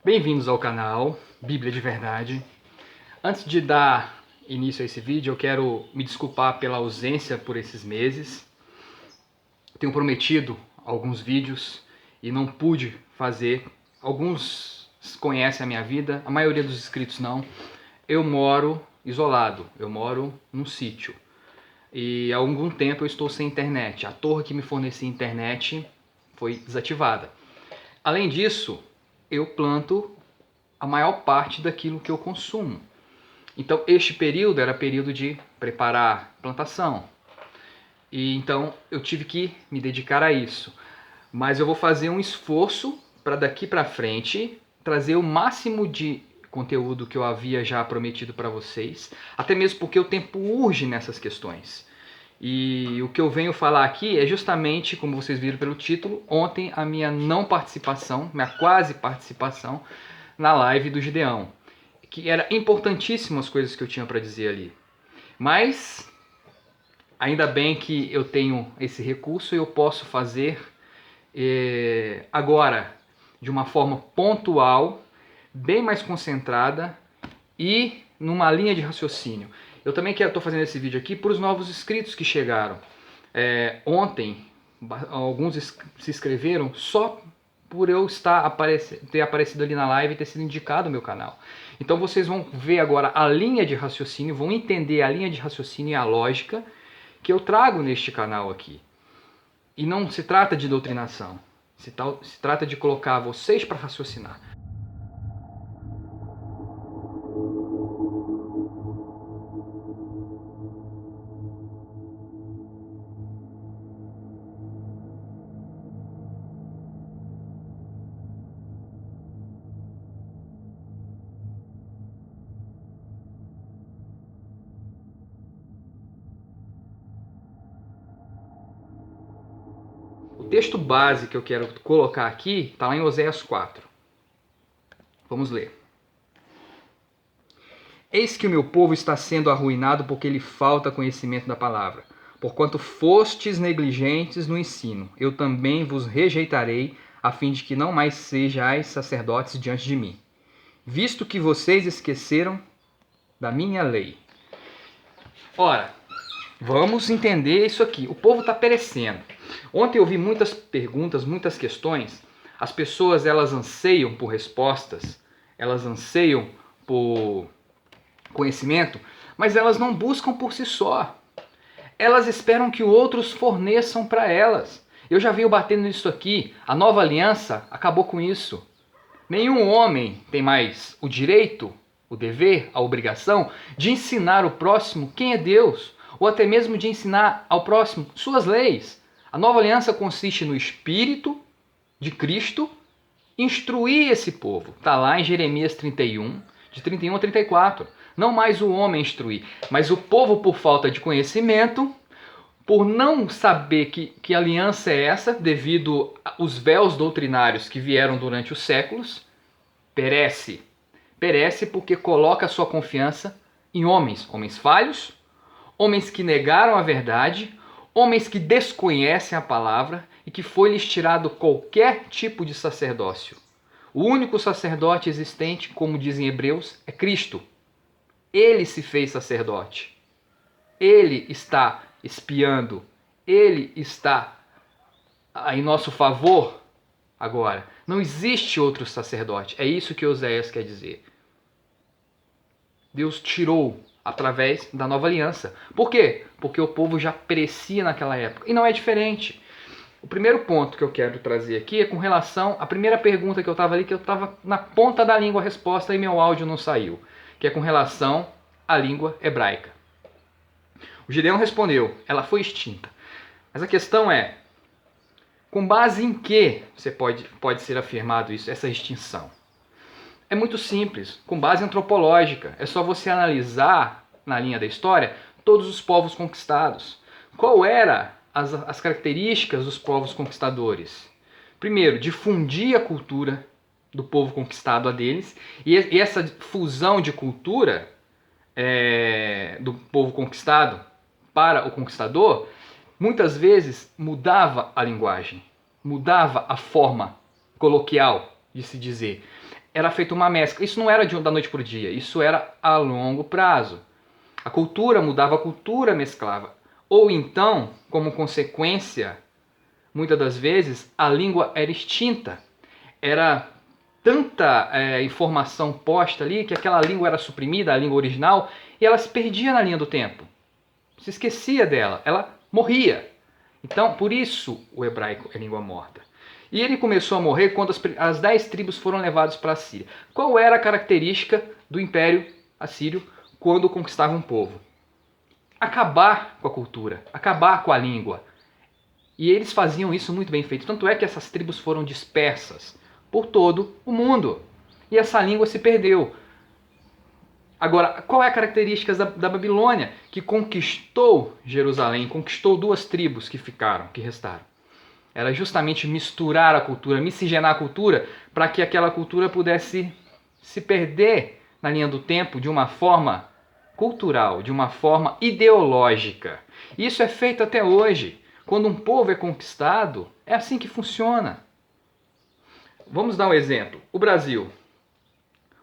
Bem-vindos ao canal Bíblia de Verdade. Antes de dar início a esse vídeo, eu quero me desculpar pela ausência por esses meses. Tenho prometido alguns vídeos e não pude fazer. Alguns conhecem a minha vida, a maioria dos inscritos não. Eu moro isolado, eu moro num sítio. E há algum tempo eu estou sem internet. A torre que me fornecia internet foi desativada. Além disso, eu planto a maior parte daquilo que eu consumo. Então este período era período de preparar plantação. E então eu tive que me dedicar a isso. Mas eu vou fazer um esforço para daqui para frente trazer o máximo de conteúdo que eu havia já prometido para vocês, até mesmo porque o tempo urge nessas questões. E o que eu venho falar aqui é justamente, como vocês viram pelo título, ontem a minha não participação, minha quase participação na live do Gideão, que era importantíssimo as coisas que eu tinha para dizer ali. Mas ainda bem que eu tenho esse recurso e eu posso fazer agora de uma forma pontual, bem mais concentrada e numa linha de raciocínio. Eu também estou fazendo esse vídeo aqui para os novos inscritos que chegaram. Ontem, alguns se inscreveram só por eu ter aparecido ali na live e ter sido indicado no meu canal. Então vocês vão ver agora a linha de raciocínio, vão entender a linha de raciocínio e a lógica que eu trago neste canal aqui. E não se trata de doutrinação, se trata de colocar vocês para raciocinar. O texto base que eu quero colocar aqui está lá em Oséias 4. Vamos ler. Eis que o meu povo está sendo arruinado porque lhe falta conhecimento da palavra. Porquanto fostes negligentes no ensino, eu também vos rejeitarei, a fim de que não mais sejais sacerdotes diante de mim. Visto que vocês esqueceram da minha lei. Ora, vamos entender isso aqui. O povo está perecendo. Ontem eu vi muitas perguntas, muitas questões. As pessoas, elas anseiam por respostas, elas anseiam por conhecimento, mas elas não buscam por si só. Elas esperam que outros forneçam para elas. Eu já venho batendo nisso aqui. A nova aliança acabou com isso. Nenhum homem tem mais o direito, o dever, a obrigação de ensinar o próximo quem é Deus, ou até mesmo de ensinar ao próximo suas leis. A nova aliança consiste no Espírito de Cristo instruir esse povo. Está lá em Jeremias 31, de 31 a 34. Não mais o homem instruir, mas o povo, por falta de conhecimento, por não saber que aliança é essa, devido aos véus doutrinários que vieram durante os séculos, perece. Perece porque coloca a sua confiança em homens. Homens falhos, homens que negaram a verdade, homens que desconhecem a palavra e que foi-lhes tirado qualquer tipo de sacerdócio. O único sacerdote existente, como dizem Hebreus, é Cristo. Ele se fez sacerdote. Ele está espiando. Ele está em nosso favor agora. Não existe outro sacerdote. É isso que Oséias quer dizer. Deus tirou através da nova aliança. Por quê? Porque o povo já perecia naquela época. E não é diferente. O primeiro ponto que eu quero trazer aqui é com relação à primeira pergunta que eu estava ali, que eu estava na ponta da língua a resposta e meu áudio não saiu, que é com relação à língua hebraica. O Gideão respondeu, ela foi extinta. Mas a questão é, com base em que você pode ser afirmado isso, essa extinção? É muito simples, com base antropológica. É só você analisar, na linha da história, todos os povos conquistados. Qual era as características dos povos conquistadores? Primeiro, difundir a cultura do povo conquistado a deles. E essa fusão de cultura do povo conquistado para o conquistador, muitas vezes mudava a linguagem, mudava a forma coloquial de se dizer. Era feita uma mescla. Isso não era da noite para o dia, isso era a longo prazo. A cultura mudava, a cultura mesclava. Ou então, como consequência, muitas das vezes, a língua era extinta. Era tanta informação posta ali que aquela língua era suprimida, a língua original, e ela se perdia na linha do tempo. Se esquecia dela, ela morria. Então, por isso o hebraico é língua morta. E ele começou a morrer quando as 10 tribos foram levadas para a Síria. Qual era a característica do Império Assírio quando conquistava um povo? Acabar com a cultura, acabar com a língua. E eles faziam isso muito bem feito. Tanto é que essas tribos foram dispersas por todo o mundo. E essa língua se perdeu. Agora, qual é a característica da Babilônia, que conquistou Jerusalém, conquistou 2 tribos que ficaram, que restaram? Era justamente misturar a cultura, miscigenar a cultura, para que aquela cultura pudesse se perder na linha do tempo de uma forma cultural, de uma forma ideológica. Isso é feito até hoje. Quando um povo é conquistado, é assim que funciona. Vamos dar um exemplo. O Brasil.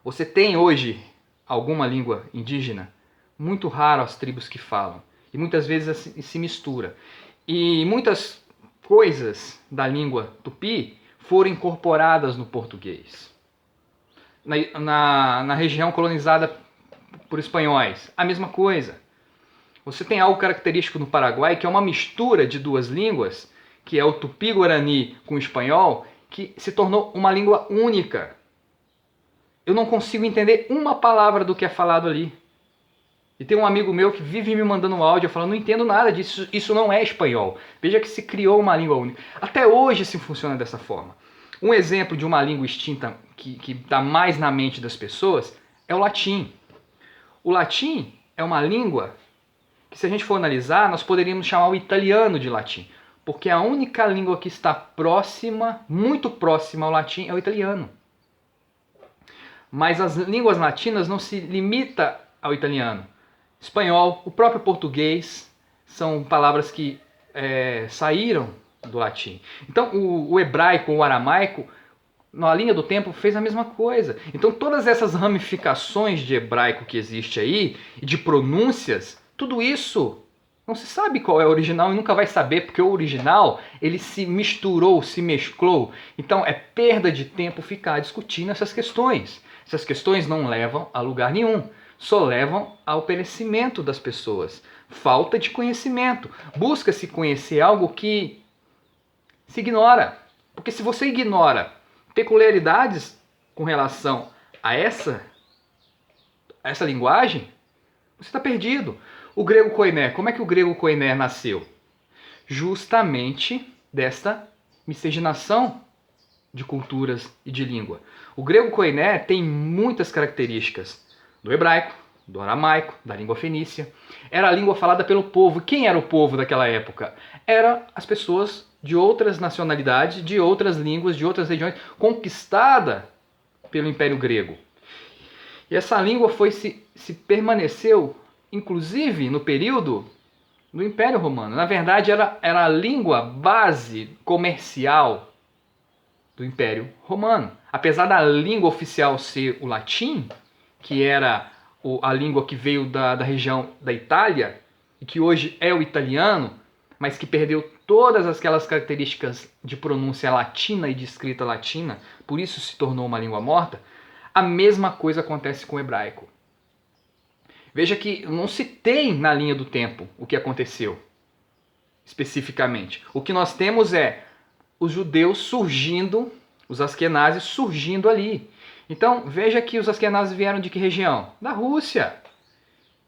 Você tem hoje alguma língua indígena? Muito raro as tribos que falam. E muitas vezes se mistura. E muitas coisas da língua tupi foram incorporadas no português. Na região colonizada por espanhóis, a mesma coisa. Você tem algo característico no Paraguai, que é uma mistura de 2 línguas, que é o tupi-guarani com o espanhol, que se tornou uma língua única. Eu não consigo entender uma palavra do que é falado ali. E tem um amigo meu que vive me mandando um áudio falando, não entendo nada disso, isso não é espanhol. Veja que se criou uma língua única. Até hoje se funciona dessa forma. Um exemplo de uma língua extinta que está mais na mente das pessoas é o latim. O latim é uma língua que, se a gente for analisar, nós poderíamos chamar o italiano de latim. Porque a única língua que está próxima, muito próxima ao latim, é o italiano. Mas as línguas latinas não se limitam ao italiano. Espanhol, o próprio português, são palavras que saíram do latim. Então o hebraico, o aramaico, na linha do tempo fez a mesma coisa. Então todas essas ramificações de hebraico que existe aí, e de pronúncias, tudo isso não se sabe qual é o original e nunca vai saber, porque o original ele se misturou, se mesclou. Então é perda de tempo ficar discutindo essas questões. Essas questões não levam a lugar nenhum. Só levam ao perecimento das pessoas. Falta de conhecimento. Busca-se conhecer algo que se ignora. Porque se você ignora peculiaridades com relação a essa linguagem, você está perdido. O grego koiné, como é que o grego koiné nasceu? Justamente desta miscigenação de culturas e de língua. O grego koiné tem muitas características do hebraico, do aramaico, da língua fenícia. Era a língua falada pelo povo. Quem era o povo daquela época? Eram as pessoas de outras nacionalidades, de outras línguas, de outras regiões, conquistada pelo Império Grego. E essa língua se permaneceu, inclusive, no período do Império Romano. Na verdade, era a língua base comercial do Império Romano. Apesar da língua oficial ser o latim, que era a língua que veio da região da Itália, e que hoje é o italiano, mas que perdeu todas aquelas características de pronúncia latina e de escrita latina, por isso se tornou uma língua morta, a mesma coisa acontece com o hebraico. Veja que não se tem na linha do tempo o que aconteceu, especificamente. O que nós temos é os judeus surgindo, os askenazes surgindo ali. Então, veja que os askenazes vieram de que região? Da Rússia.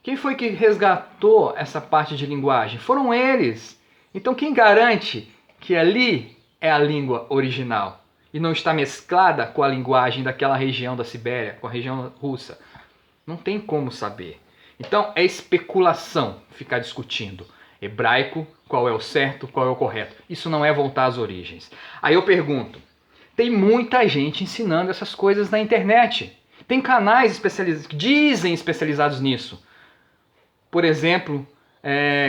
Quem foi que resgatou essa parte de linguagem? Foram eles. Então, quem garante que ali é a língua original e não está mesclada com a linguagem daquela região da Sibéria, com a região russa? Não tem como saber. Então, é especulação ficar discutindo. Hebraico, qual é o certo, qual é o correto. Isso não é voltar às origens. Aí eu pergunto, tem muita gente ensinando essas coisas na internet. Tem canais especializados, que dizem especializados nisso. Por exemplo,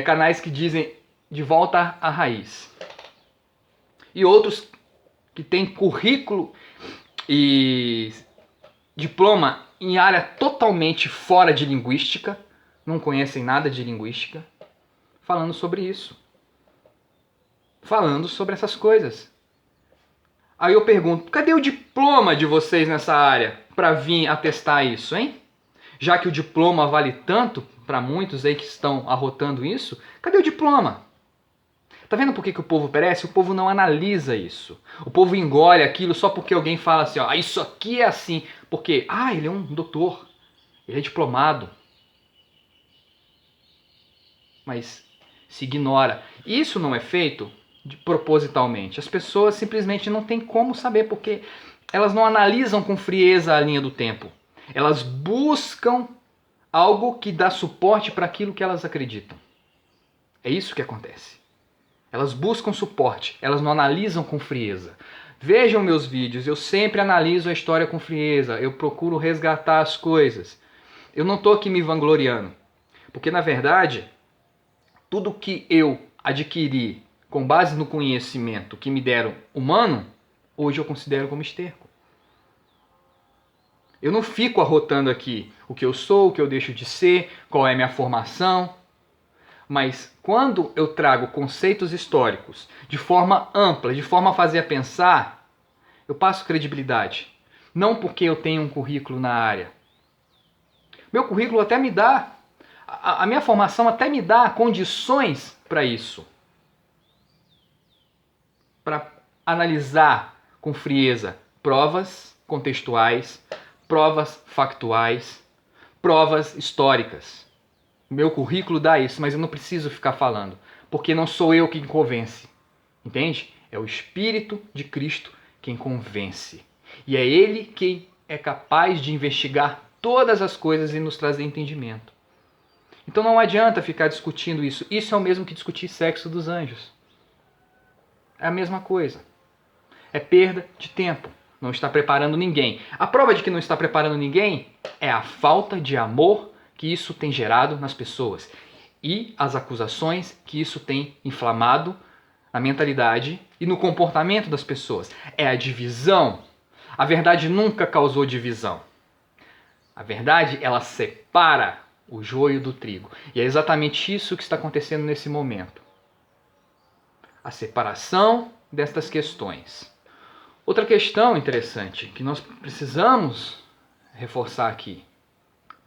canais que dizem de volta à raiz. E outros que têm currículo e diploma em área totalmente fora de linguística, não conhecem nada de linguística, falando sobre isso. Falando sobre essas coisas. Aí eu pergunto, cadê o diploma de vocês nessa área para vir atestar isso, hein? Já que o diploma vale tanto para muitos aí que estão arrotando isso, cadê o diploma? Tá vendo por que o povo perece? O povo não analisa isso. O povo engole aquilo só porque alguém fala assim, ó, isso aqui é assim. Porque, ele é um doutor, ele é diplomado. Mas se ignora. Isso não é feito propositalmente. As pessoas simplesmente não têm como saber porque elas não analisam com frieza a linha do tempo. Elas buscam algo que dá suporte para aquilo que elas acreditam. É isso que acontece. Elas buscam suporte, elas não analisam com frieza. Vejam meus vídeos, eu sempre analiso a história com frieza, eu procuro resgatar as coisas. Eu não estou aqui me vangloriando, porque na verdade, tudo que eu adquiri com base no conhecimento que me deram humano, hoje eu considero como esterco. Eu não fico arrotando aqui o que eu sou, o que eu deixo de ser, qual é a minha formação. Mas quando eu trago conceitos históricos de forma ampla, de forma a fazer pensar, eu passo credibilidade. Não porque eu tenho um currículo na área. Meu currículo até me dá, a minha formação até me dá condições para isso. Para analisar com frieza provas contextuais, provas factuais, provas históricas. Meu currículo dá isso, mas eu não preciso ficar falando, porque não sou eu quem convence, entende? É o Espírito de Cristo quem convence. E é Ele quem é capaz de investigar todas as coisas e nos trazer entendimento. Então não adianta ficar discutindo isso. Isso é o mesmo que discutir sexo dos anjos. É a mesma coisa. É perda de tempo. Não está preparando ninguém. A prova de que não está preparando ninguém é a falta de amor que isso tem gerado nas pessoas e as acusações que isso tem inflamado na mentalidade e no comportamento das pessoas. É a divisão. A verdade nunca causou divisão. A verdade, ela separa o joio do trigo. E é exatamente isso que está acontecendo nesse momento. A separação destas questões. Outra questão interessante que nós precisamos reforçar aqui.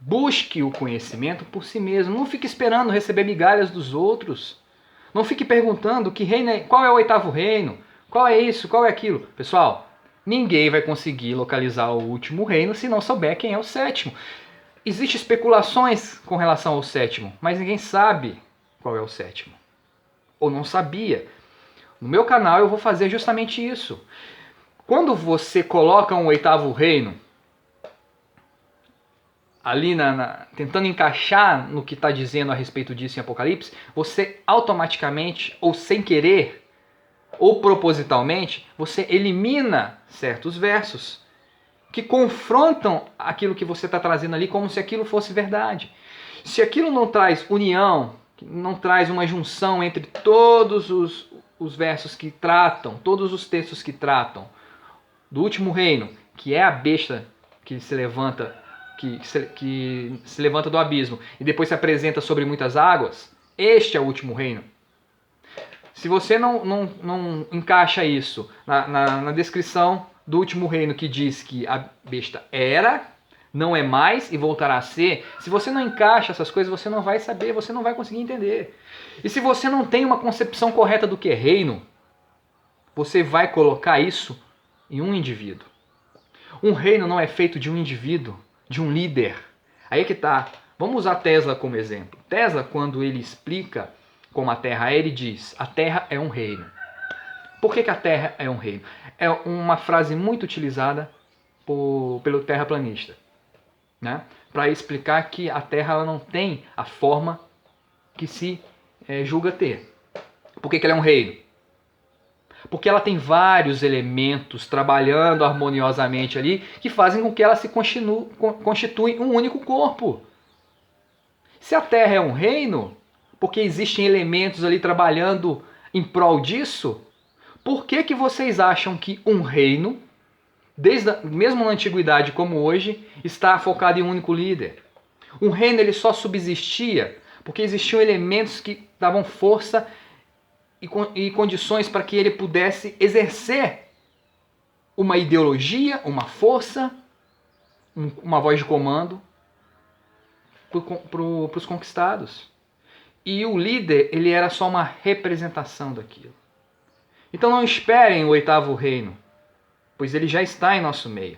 Busque o conhecimento por si mesmo. Não fique esperando receber migalhas dos outros. Não fique perguntando que reino é, qual é o oitavo reino, qual é isso, qual é aquilo. Pessoal, ninguém vai conseguir localizar o último reino se não souber quem é o sétimo. Existem especulações com relação ao sétimo, mas ninguém sabe qual é o sétimo. Ou não sabia. No meu canal eu vou fazer justamente isso. Quando você coloca um oitavo reino ali tentando encaixar no que está dizendo a respeito disso em Apocalipse, você automaticamente, ou sem querer, ou propositalmente, você elimina certos versos que confrontam aquilo que você está trazendo ali como se aquilo fosse verdade. Se aquilo não traz união, não traz uma junção entre todos os versos que tratam, todos os textos que tratam do último reino, que é a besta que se levanta do abismo e depois se apresenta sobre muitas águas, este é o último reino. Se você não encaixa isso na descrição do último reino que diz que a besta era, não é mais e voltará a ser, se você não encaixa essas coisas, você não vai saber, você não vai conseguir entender. E se você não tem uma concepção correta do que é reino, você vai colocar isso em um indivíduo. Um reino não é feito de um indivíduo, de um líder. Aí é que tá. Vamos usar Tesla como exemplo. Tesla, quando ele explica como a Terra é, ele diz: a Terra é um reino. Por que a Terra é um reino? É uma frase muito utilizada pelo terraplanista, né? Para explicar que a Terra ela não tem a forma que se julga ter. Por que ela é um reino? Porque ela tem vários elementos trabalhando harmoniosamente ali que fazem com que ela se constitui um único corpo. Se a Terra é um reino, porque existem elementos ali trabalhando em prol disso, por que vocês acham que um reino mesmo na antiguidade como hoje, está focado em um único líder. Um reino ele só subsistia porque existiam elementos que davam força e condições para que ele pudesse exercer uma ideologia, uma força, uma voz de comando para os conquistados. E o líder, ele era só uma representação daquilo. Então não esperem o 8º reino, pois ele já está em nosso meio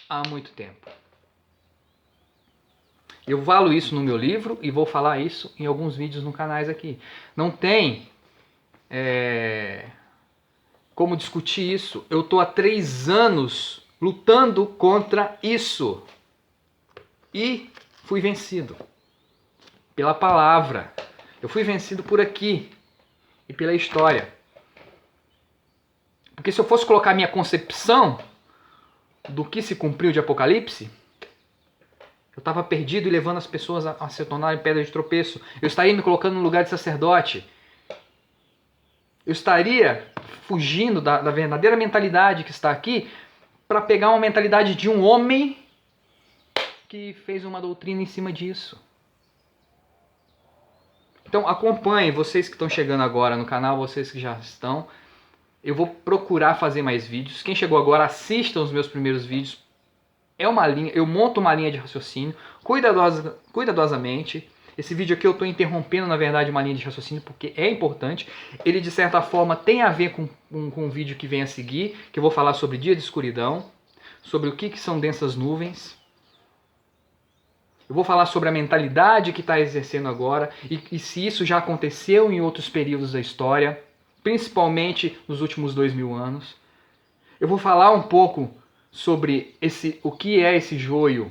há muito tempo. Eu falo isso no meu livro e vou falar isso em alguns vídeos no canais aqui. Não tem como discutir isso. Eu estou há 3 anos lutando contra isso. E fui vencido pela palavra. Eu fui vencido por aqui e pela história. Porque se eu fosse colocar minha concepção do que se cumpriu de Apocalipse, eu estava perdido e levando as pessoas a se tornarem pedra de tropeço. Eu estaria me colocando no lugar de sacerdote. Eu estaria fugindo da verdadeira mentalidade que está aqui para pegar uma mentalidade de um homem que fez uma doutrina em cima disso. Então acompanhem, vocês que estão chegando agora no canal, vocês que já estão. Eu vou procurar fazer mais vídeos. Quem chegou agora, assistam os meus primeiros vídeos. Eu monto uma linha de raciocínio cuidadosamente. Esse vídeo aqui eu estou interrompendo, na verdade, uma linha de raciocínio porque é importante. Ele, de certa forma, tem a ver com o vídeo que vem a seguir, que eu vou falar sobre dia de escuridão, sobre o que são densas nuvens. Eu vou falar sobre a mentalidade que está exercendo agora e se isso já aconteceu em outros períodos da história, principalmente nos últimos 2000 anos. Eu vou falar um pouco sobre o que é esse joio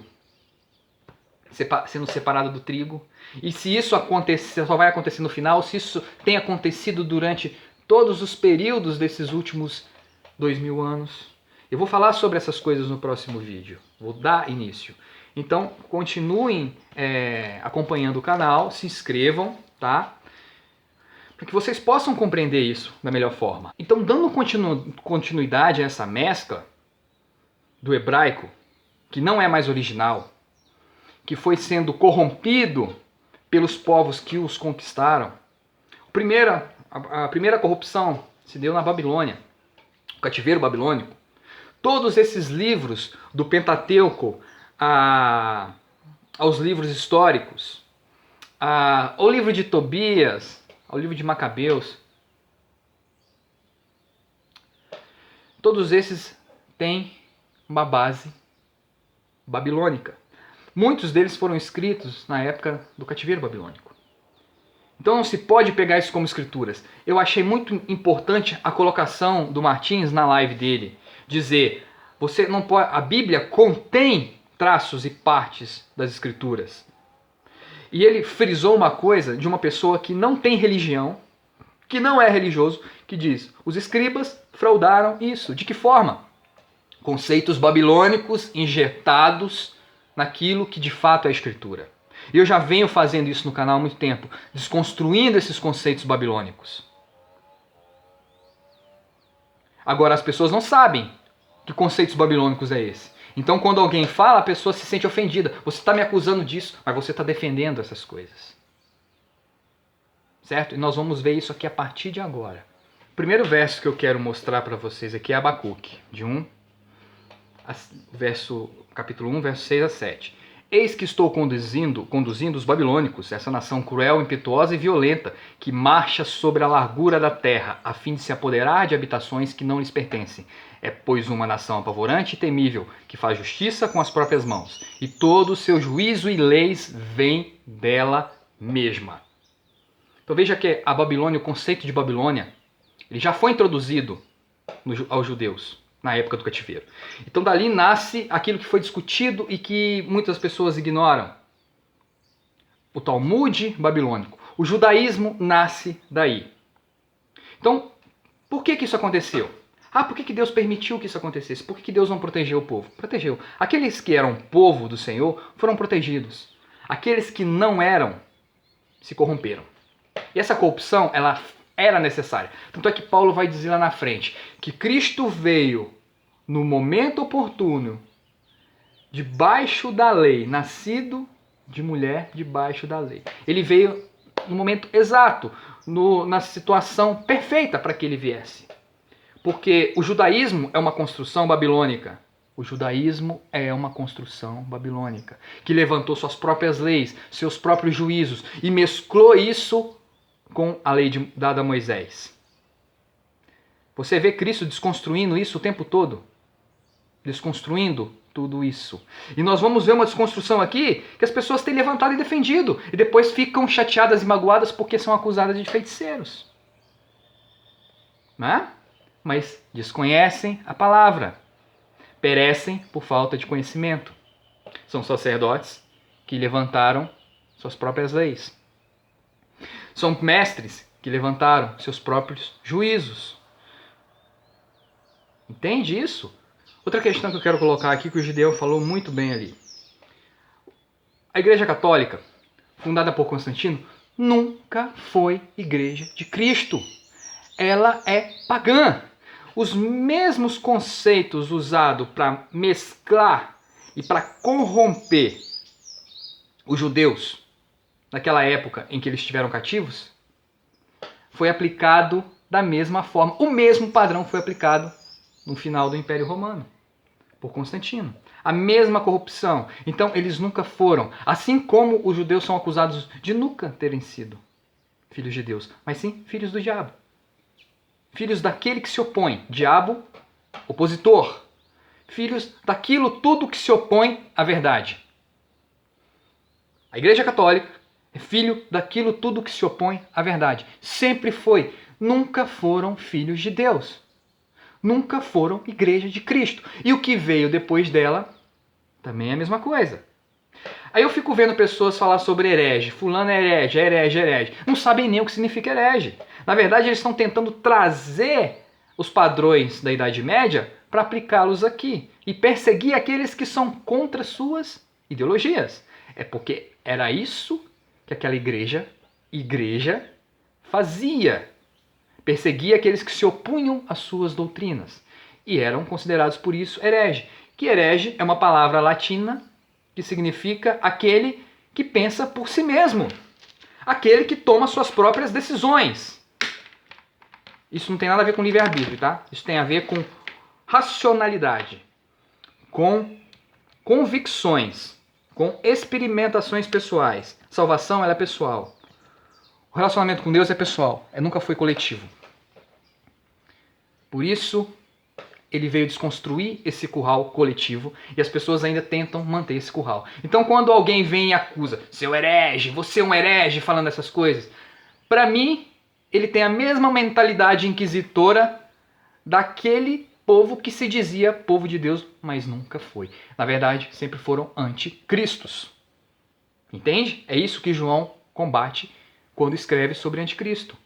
sendo separado do trigo. E se isso só vai acontecer no final, se isso tem acontecido durante todos os períodos desses últimos 2000 anos. Eu vou falar sobre essas coisas no próximo vídeo. Vou dar início. Então, continuem acompanhando o canal, se inscrevam, tá? Para que vocês possam compreender isso da melhor forma. Então, dando continuidade a essa mescla do hebraico, que não é mais original, que foi sendo corrompido pelos povos que os conquistaram. A primeira corrupção se deu na Babilônia, o cativeiro babilônico. Todos esses livros, do Pentateuco aos livros históricos, ao livro de Tobias, ao livro de Macabeus, todos esses têm uma base babilônica. Muitos deles foram escritos na época do cativeiro babilônico. Então não se pode pegar isso como escrituras. Eu achei muito importante a colocação do Martins na live dele, dizer, você não pode, a Bíblia contém traços e partes das escrituras. E ele frisou uma coisa de uma pessoa que não tem religião, que não é religioso, que diz, os escribas fraudaram isso. De que forma? Conceitos babilônicos injetados naquilo que de fato é a escritura. E eu já venho fazendo isso no canal há muito tempo, desconstruindo esses conceitos babilônicos. Agora as pessoas não sabem que conceitos babilônicos é esse. Então quando alguém fala, a pessoa se sente ofendida. Você está me acusando disso, mas você está defendendo essas coisas. Certo? E nós vamos ver isso aqui a partir de agora. O primeiro verso que eu quero mostrar para vocês aqui é Abacuque, capítulo 1, verso 6 a 7. Eis que estou conduzindo os babilônicos, essa nação cruel, impetuosa e violenta, que marcha sobre a largura da terra, a fim de se apoderar de habitações que não lhes pertencem. É, pois, uma nação apavorante e temível, que faz justiça com as próprias mãos, e todo o seu juízo e leis vem dela mesma. Então veja que a Babilônia, o conceito de Babilônia, ele já foi introduzido aos judeus na época do cativeiro. Então dali nasce aquilo que foi discutido e que muitas pessoas ignoram. O Talmud babilônico. O judaísmo nasce daí. Então, por que isso aconteceu? Por que Deus permitiu que isso acontecesse? Por que Deus não protegeu o povo? Protegeu. Aqueles que eram povo do Senhor foram protegidos. Aqueles que não eram, se corromperam. E essa corrupção, ela era necessária. Tanto é que Paulo vai dizer lá na frente que Cristo veio no momento oportuno, debaixo da lei, nascido de mulher debaixo da lei. Ele veio no momento exato, na situação perfeita para que ele viesse. Porque o judaísmo é uma construção babilônica. O judaísmo é uma construção babilônica, que levantou suas próprias leis, seus próprios juízos e mesclou isso com a lei dada a Moisés. Você vê Cristo desconstruindo isso o tempo todo? Desconstruindo tudo isso. E nós vamos ver uma desconstrução aqui que as pessoas têm levantado e defendido e depois ficam chateadas e magoadas porque são acusadas de feiticeiros. Né? Mas desconhecem a palavra. Perecem por falta de conhecimento. São sacerdotes que levantaram suas próprias leis. São mestres que levantaram seus próprios juízos. Entende isso? Outra questão que eu quero colocar aqui, que o Gideão falou muito bem ali. A Igreja Católica, fundada por Constantino, nunca foi Igreja de Cristo. Ela é pagã. Os mesmos conceitos usados para mesclar e para corromper os judeus naquela época em que eles estiveram cativos, foi aplicado da mesma forma. O mesmo padrão foi aplicado no final do Império Romano, por Constantino. A mesma corrupção. Então, eles nunca foram. Assim como os judeus são acusados de nunca terem sido filhos de Deus, mas sim filhos do diabo. Filhos daquele que se opõe. Diabo, opositor. Filhos daquilo tudo que se opõe à verdade. A Igreja Católica é filho daquilo tudo que se opõe à verdade. Sempre foi. Nunca foram filhos de Deus. Nunca foram Igreja de Cristo. E o que veio depois dela também é a mesma coisa. Aí eu fico vendo pessoas falar sobre herege. Fulano é herege, é herege, é herege. Não sabem nem o que significa herege. Na verdade, eles estão tentando trazer os padrões da Idade Média para aplicá-los aqui. E perseguir aqueles que são contra suas ideologias. É porque era isso que aquela igreja fazia. Perseguia aqueles que se opunham às suas doutrinas. E eram considerados por isso herege. Que herege é uma palavra latina que significa aquele que pensa por si mesmo. Aquele que toma suas próprias decisões. Isso não tem nada a ver com livre-arbítrio, tá? Isso tem a ver com racionalidade, com convicções, com experimentações pessoais. Salvação, ela é pessoal. O relacionamento com Deus é pessoal, nunca foi coletivo. Por isso, ele veio desconstruir esse curral coletivo e as pessoas ainda tentam manter esse curral. Então, quando alguém vem e acusa, seu herege, você é um herege, falando essas coisas, para mim, ele tem a mesma mentalidade inquisitora daquele povo que se dizia povo de Deus, mas nunca foi. Na verdade, sempre foram anticristos. Entende? É isso que João combate quando escreve sobre anticristo.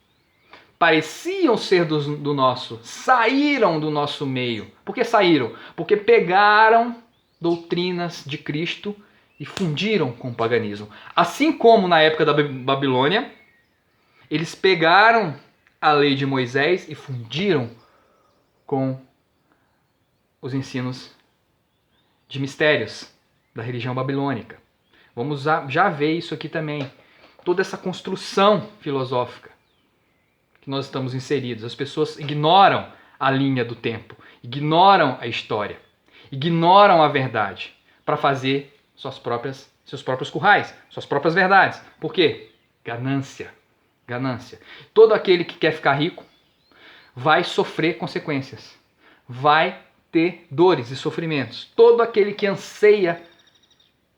Pareciam ser do nosso, saíram do nosso meio. Por que saíram? Porque pegaram doutrinas de Cristo e fundiram com o paganismo. Assim como na época da Babilônia, eles pegaram a lei de Moisés e fundiram com os ensinos de mistérios da religião babilônica. Vamos já ver isso aqui também. Toda essa construção filosófica que nós estamos inseridos. As pessoas ignoram a linha do tempo, ignoram a história, ignoram a verdade para fazer seus próprios currais, suas próprias verdades. Por quê? Ganância. Ganância. Todo aquele que quer ficar rico vai sofrer consequências. Vai ter dores e sofrimentos. Todo aquele que anseia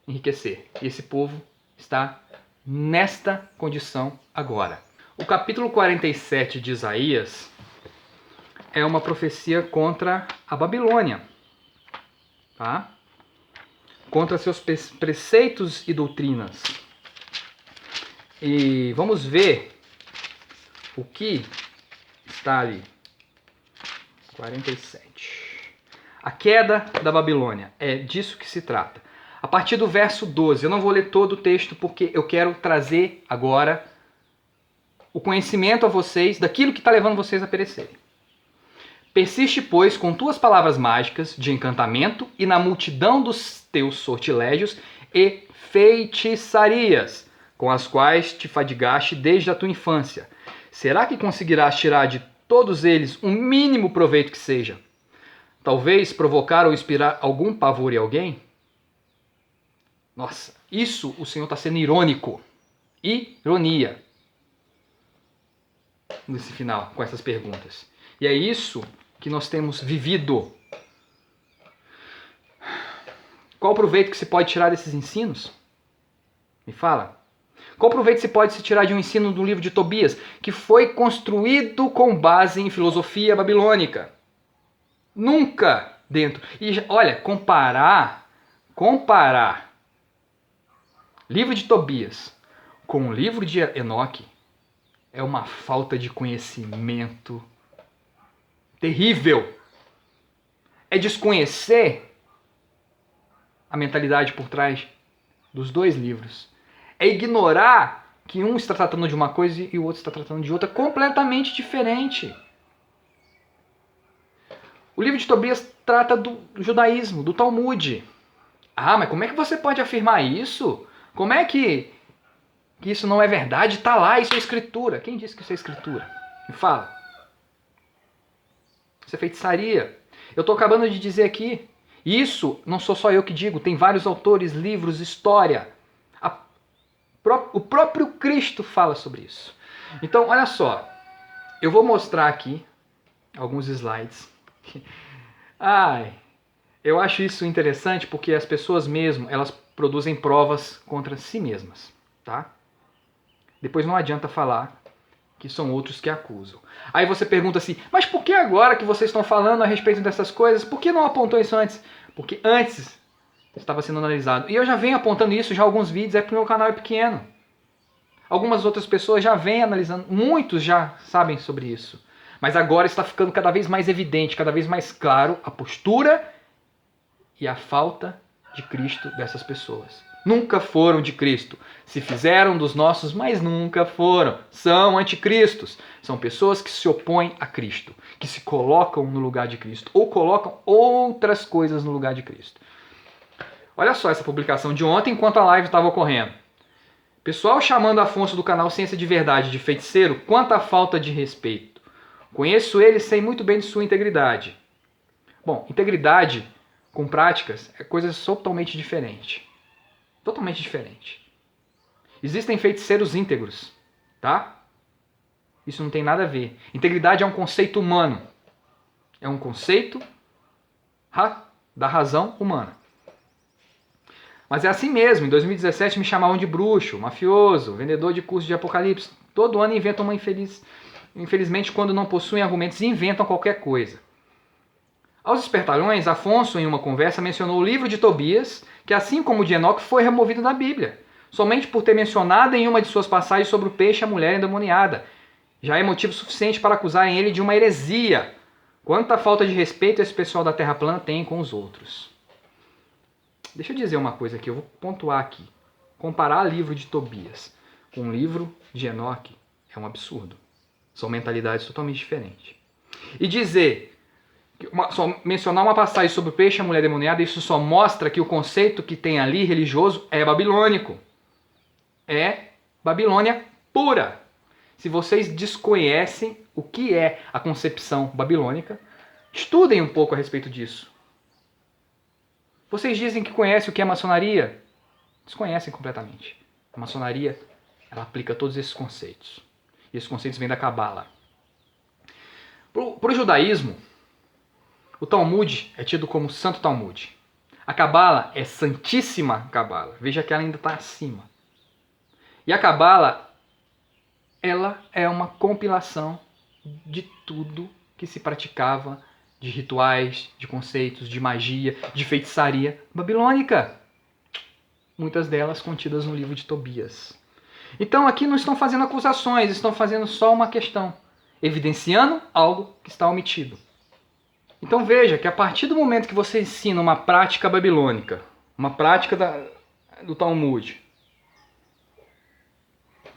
enriquecer. E esse povo está nesta condição agora. O capítulo 47 de Isaías é uma profecia contra a Babilônia, tá? Contra seus preceitos e doutrinas. E vamos ver o que está ali. 47. A queda da Babilônia. É disso que se trata. A partir do verso 12. Eu não vou ler todo o texto porque eu quero trazer agora o conhecimento a vocês daquilo que está levando vocês a perecerem. Persiste, pois, com tuas palavras mágicas de encantamento e na multidão dos teus sortilégios e feitiçarias, com as quais te fadigaste desde a tua infância. Será que conseguirás tirar de todos eles um mínimo proveito que seja? Talvez provocar ou inspirar algum pavor em alguém? Nossa, isso o Senhor está sendo irônico. Ironia. Nesse final, com essas perguntas. E é isso que nós temos vivido. Qual o proveito que se pode tirar desses ensinos? Me fala. Qual proveito se pode se tirar de um ensino do livro de Tobias, que foi construído com base em filosofia babilônica? Nunca dentro. E olha, comparar livro de Tobias com o livro de Enoque é uma falta de conhecimento terrível. É desconhecer a mentalidade por trás dos dois livros. É ignorar que um está tratando de uma coisa e o outro está tratando de outra completamente diferente. O livro de Tobias trata do judaísmo, do Talmud. Ah, mas como é que você pode afirmar isso? Como é que isso não é verdade? Está lá, isso é escritura. Quem disse que isso é escritura? Me fala. Isso é feitiçaria. Eu estou acabando de dizer aqui. Isso não sou só eu que digo. Tem vários autores, livros, história. O próprio Cristo fala sobre isso. Então, olha só. Eu vou mostrar aqui alguns slides. Eu acho isso interessante porque as pessoas mesmo, elas produzem provas contra si mesmas, tá? Depois não adianta falar que são outros que acusam. Aí você pergunta assim, mas por que agora que vocês estão falando a respeito dessas coisas? Por que não apontou isso antes? Porque antes estava sendo analisado. E eu já venho apontando isso já há alguns vídeos, é porque o meu canal é pequeno. Algumas outras pessoas já vêm analisando, muitos já sabem sobre isso. Mas agora está ficando cada vez mais evidente, cada vez mais claro a postura e a falta de Cristo dessas pessoas. Nunca foram de Cristo. Se fizeram dos nossos, mas nunca foram. São anticristos. São pessoas que se opõem a Cristo, que se colocam no lugar de Cristo, ou colocam outras coisas no lugar de Cristo. Olha só essa publicação de ontem, enquanto a live estava ocorrendo. Pessoal chamando Afonso do canal Ciência de Verdade de feiticeiro, quanta falta de respeito. Conheço ele, sei muito bem de sua integridade. Bom, integridade com práticas é coisa totalmente diferente. Totalmente diferente. Existem feiticeiros íntegros, tá? Isso não tem nada a ver. Integridade é um conceito humano. É um conceito da razão humana. Mas é assim mesmo. Em 2017 me chamavam de bruxo, mafioso, vendedor de curso de apocalipse. Todo ano inventam uma infelizmente, quando não possuem argumentos, inventam qualquer coisa. Aos espertalhões, Afonso, em uma conversa, mencionou o livro de Tobias, que assim como o de Enoque, foi removido da Bíblia, somente por ter mencionado em uma de suas passagens sobre o peixe e a mulher endemoniada. Já é motivo suficiente para acusarem ele de uma heresia. Quanta falta de respeito esse pessoal da Terra plana tem com os outros. Deixa eu dizer uma coisa aqui, eu vou pontuar aqui. Comparar o livro de Tobias com o livro de Enoque é um absurdo. São mentalidades totalmente diferentes. E dizer... Só mencionar uma passagem sobre o peixe e a mulher demoniada, isso só mostra que o conceito que tem ali religioso é babilônico. É Babilônia pura. Se vocês desconhecem o que é a concepção babilônica, estudem um pouco a respeito disso. Vocês dizem que conhecem o que é maçonaria? Desconhecem completamente. A maçonaria, ela aplica todos esses conceitos. E esses conceitos vêm da Cabala. Para o judaísmo, o Talmud é tido como Santo Talmud. A Cabala é Santíssima Cabala. Veja que ela ainda está acima. E a Cabala, ela é uma compilação de tudo que se praticava, de rituais, de conceitos, de magia, de feitiçaria babilônica. Muitas delas contidas no livro de Tobias. Então aqui não estão fazendo acusações, estão fazendo só uma questão, evidenciando algo que está omitido. Então veja que a partir do momento que você ensina uma prática babilônica, uma prática do Talmud,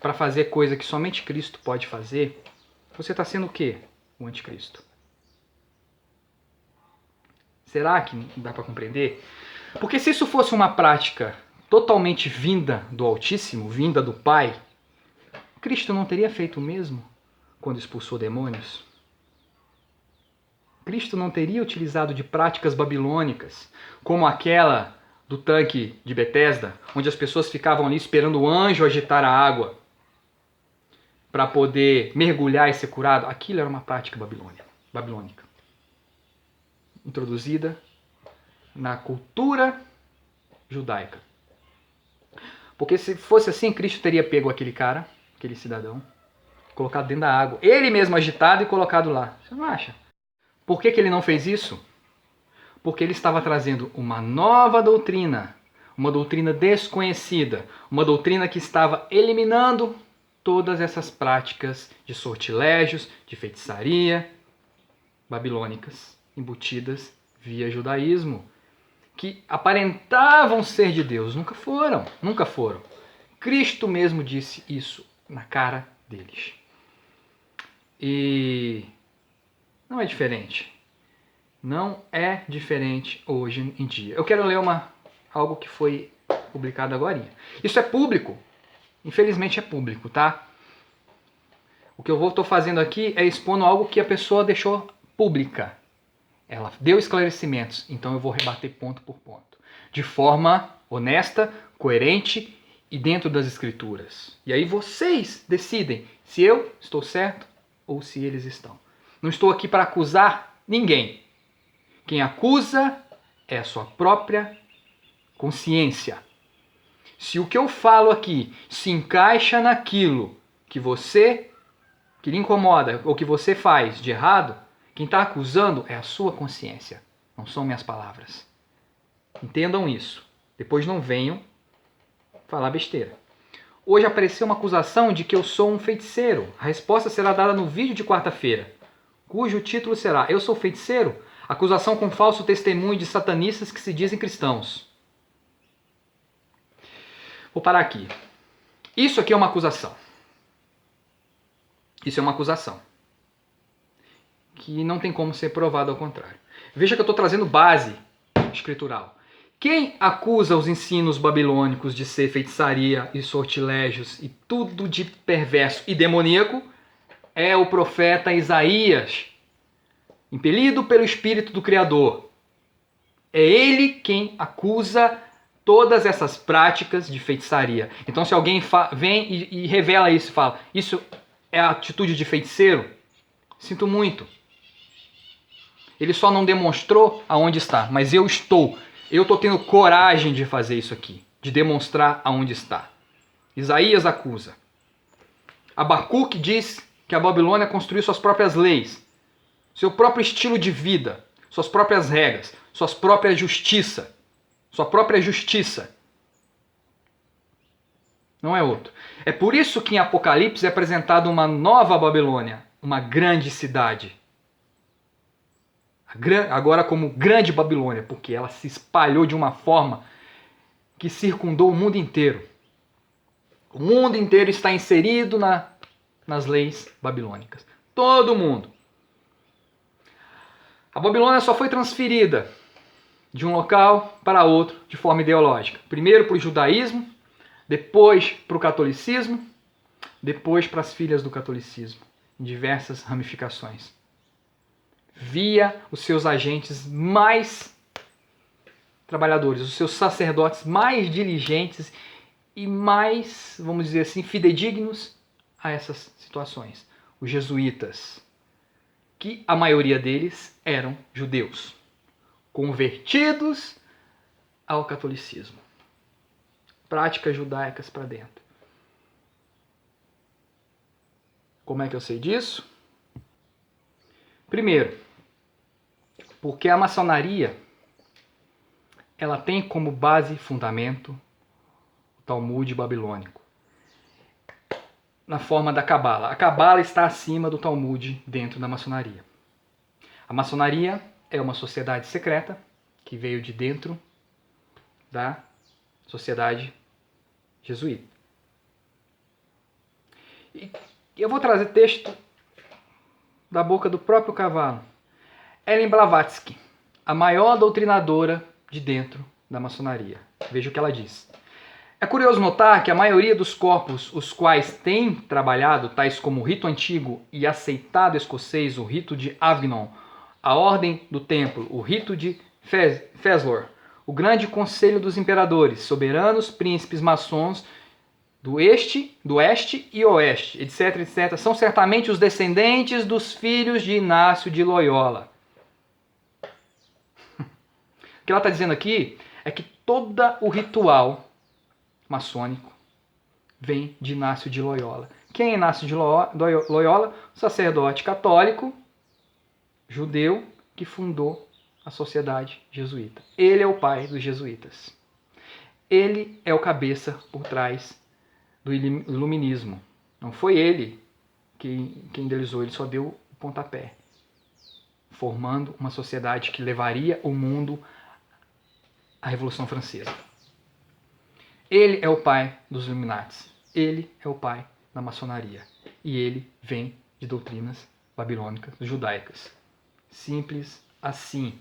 para fazer coisa que somente Cristo pode fazer, você está sendo o quê? O anticristo. Será que não dá para compreender? Porque se isso fosse uma prática totalmente vinda do Altíssimo, vinda do Pai, Cristo não teria feito o mesmo quando expulsou demônios? Cristo não teria utilizado de práticas babilônicas, como aquela do tanque de Betesda, onde as pessoas ficavam ali esperando o anjo agitar a água para poder mergulhar e ser curado? Aquilo era uma prática babilônica, introduzida na cultura judaica. Porque se fosse assim, Cristo teria pego aquele cara, aquele cidadão, colocado dentro da água, ele mesmo agitado e colocado lá. Você não acha? Por que ele não fez isso? Porque ele estava trazendo uma nova doutrina, uma doutrina desconhecida, uma doutrina que estava eliminando todas essas práticas de sortilégios, de feitiçaria babilônicas, embutidas via judaísmo, que aparentavam ser de Deus. Nunca foram. Cristo mesmo disse isso na cara deles. E não é diferente. Não é diferente hoje em dia. Eu quero ler algo que foi publicado agora. Isso é público. Infelizmente é público, tá? O que eu estou fazendo aqui é expondo algo que a pessoa deixou pública. Ela deu esclarecimentos, então eu vou rebater ponto por ponto. De forma honesta, coerente e dentro das escrituras. E aí vocês decidem se eu estou certo ou se eles estão. Não estou aqui para acusar ninguém. Quem acusa é a sua própria consciência. Se o que eu falo aqui se encaixa naquilo que lhe incomoda ou que você faz de errado, quem está acusando é a sua consciência, não são minhas palavras. Entendam isso. Depois não venham falar besteira. Hoje apareceu uma acusação de que eu sou um feiticeiro. A resposta será dada no vídeo de quarta-feira, cujo título será Eu sou feiticeiro? Acusação com falso testemunho de satanistas que se dizem cristãos. Vou parar aqui. Isso aqui é uma acusação. Isso é uma acusação que não tem como ser provado ao contrário. Veja que eu estou trazendo base escritural. Quem acusa os ensinos babilônicos de ser feitiçaria e sortilégios e tudo de perverso e demoníaco é o profeta Isaías, impelido pelo Espírito do Criador. É ele quem acusa todas essas práticas de feitiçaria. Então se alguém vem e revela isso e fala, isso é a atitude de feiticeiro, sinto muito. Ele só não demonstrou aonde está, mas eu estou tendo coragem de fazer isso aqui, de demonstrar aonde está. Isaías acusa. Abacuque diz que a Babilônia construiu suas próprias leis, seu próprio estilo de vida, suas próprias regras, sua própria justiça. Não é outro. É por isso que em Apocalipse é apresentada uma nova Babilônia, uma grande cidade. Agora como Grande Babilônia, porque ela se espalhou de uma forma que circundou o mundo inteiro. O mundo inteiro está inserido nas leis babilônicas. Todo mundo. A Babilônia só foi transferida de um local para outro de forma ideológica. Primeiro para o judaísmo, depois para o catolicismo, depois para as filhas do catolicismo, em diversas ramificações. Via os seus agentes mais trabalhadores, os seus sacerdotes mais diligentes e mais, vamos dizer assim, fidedignos a essas situações. Os jesuítas, que a maioria deles eram judeus, convertidos ao catolicismo. Práticas judaicas para dentro. Como é que eu sei disso? Primeiro, porque a maçonaria ela tem como base e fundamento o Talmud babilônico, na forma da Cabala. A Cabala está acima do Talmud dentro da maçonaria. A maçonaria é uma sociedade secreta que veio de dentro da sociedade jesuíta. E eu vou trazer texto da boca do próprio Cavalo. Ellen Blavatsky, a maior doutrinadora de dentro da maçonaria. Veja o que ela diz. É curioso notar que a maioria dos corpos os quais tem trabalhado, tais como o rito antigo e aceitado escocês, o rito de Avignon, a Ordem do Templo, o rito de Feslor, o Grande Conselho dos Imperadores, soberanos, príncipes maçons do oeste e oeste, etc, etc, são certamente os descendentes dos filhos de Inácio de Loyola. O que ela está dizendo aqui é que todo o ritual maçônico vem de Inácio de Loyola. Quem é Inácio de Loyola? Um sacerdote católico, judeu, que fundou a sociedade jesuíta. Ele é o pai dos jesuítas. Ele é o cabeça por trás do iluminismo. Não foi ele quem idealizou, ele só deu o pontapé, formando uma sociedade que levaria o mundo à Revolução Francesa. Ele é o pai dos Illuminatis. Ele é o pai da maçonaria. E ele vem de doutrinas babilônicas, judaicas. Simples assim.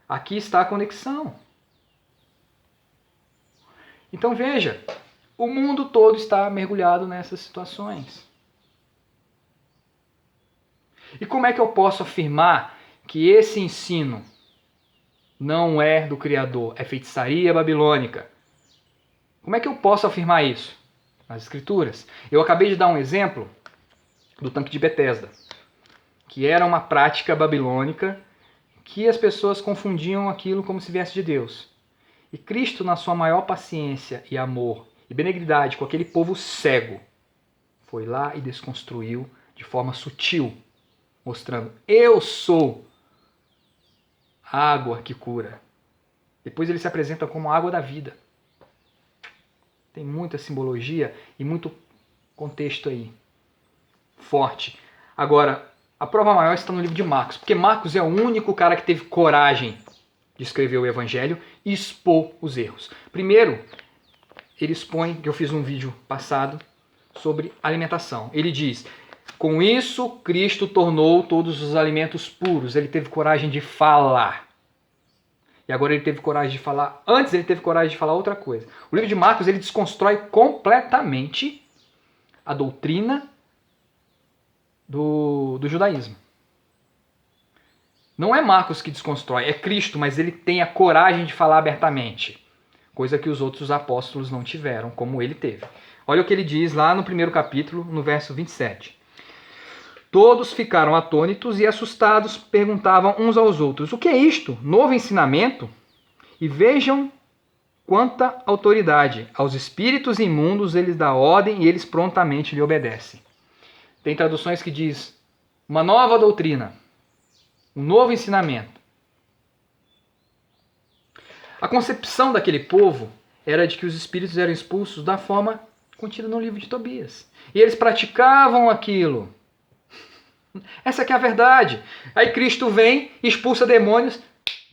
Aqui está a conexão. Então veja, o mundo todo está mergulhado nessas situações. E como é que eu posso afirmar que esse ensino não é do Criador, é feitiçaria babilônica? Como é que eu posso afirmar isso? Nas Escrituras. Eu acabei de dar um exemplo do tanque de Betesda, que era uma prática babilônica que as pessoas confundiam aquilo como se viesse de Deus. E Cristo, na sua maior paciência e amor e benigridade com aquele povo cego, foi lá e desconstruiu de forma sutil, mostrando: eu sou a água que cura. Depois ele se apresenta como a água da vida. Tem muita simbologia e muito contexto aí. Forte. Agora, a prova maior está no livro de Marcos, porque Marcos é o único cara que teve coragem de escrever o Evangelho e expor os erros. Primeiro, ele expõe, que eu fiz um vídeo passado, sobre alimentação. Ele diz: com isso, Cristo tornou todos os alimentos puros. Ele teve coragem de falar. E agora ele teve coragem de falar. Antes ele teve coragem de falar outra coisa. O livro de Marcos, ele desconstrói completamente a doutrina do judaísmo. Não é Marcos que desconstrói, é Cristo, mas ele tem a coragem de falar abertamente. Coisa que os outros apóstolos não tiveram, como ele teve. Olha o que ele diz lá no primeiro capítulo, no verso 27. Todos ficaram atônitos e assustados, perguntavam uns aos outros: o que é isto? Novo ensinamento? E vejam quanta autoridade. Aos espíritos imundos eles dá ordem e eles prontamente lhe obedecem. Tem traduções que diz: uma nova doutrina, um novo ensinamento. A concepção daquele povo era de que os espíritos eram expulsos da forma contida no livro de Tobias. E eles praticavam aquilo. Essa que é a verdade. Aí Cristo vem e expulsa demônios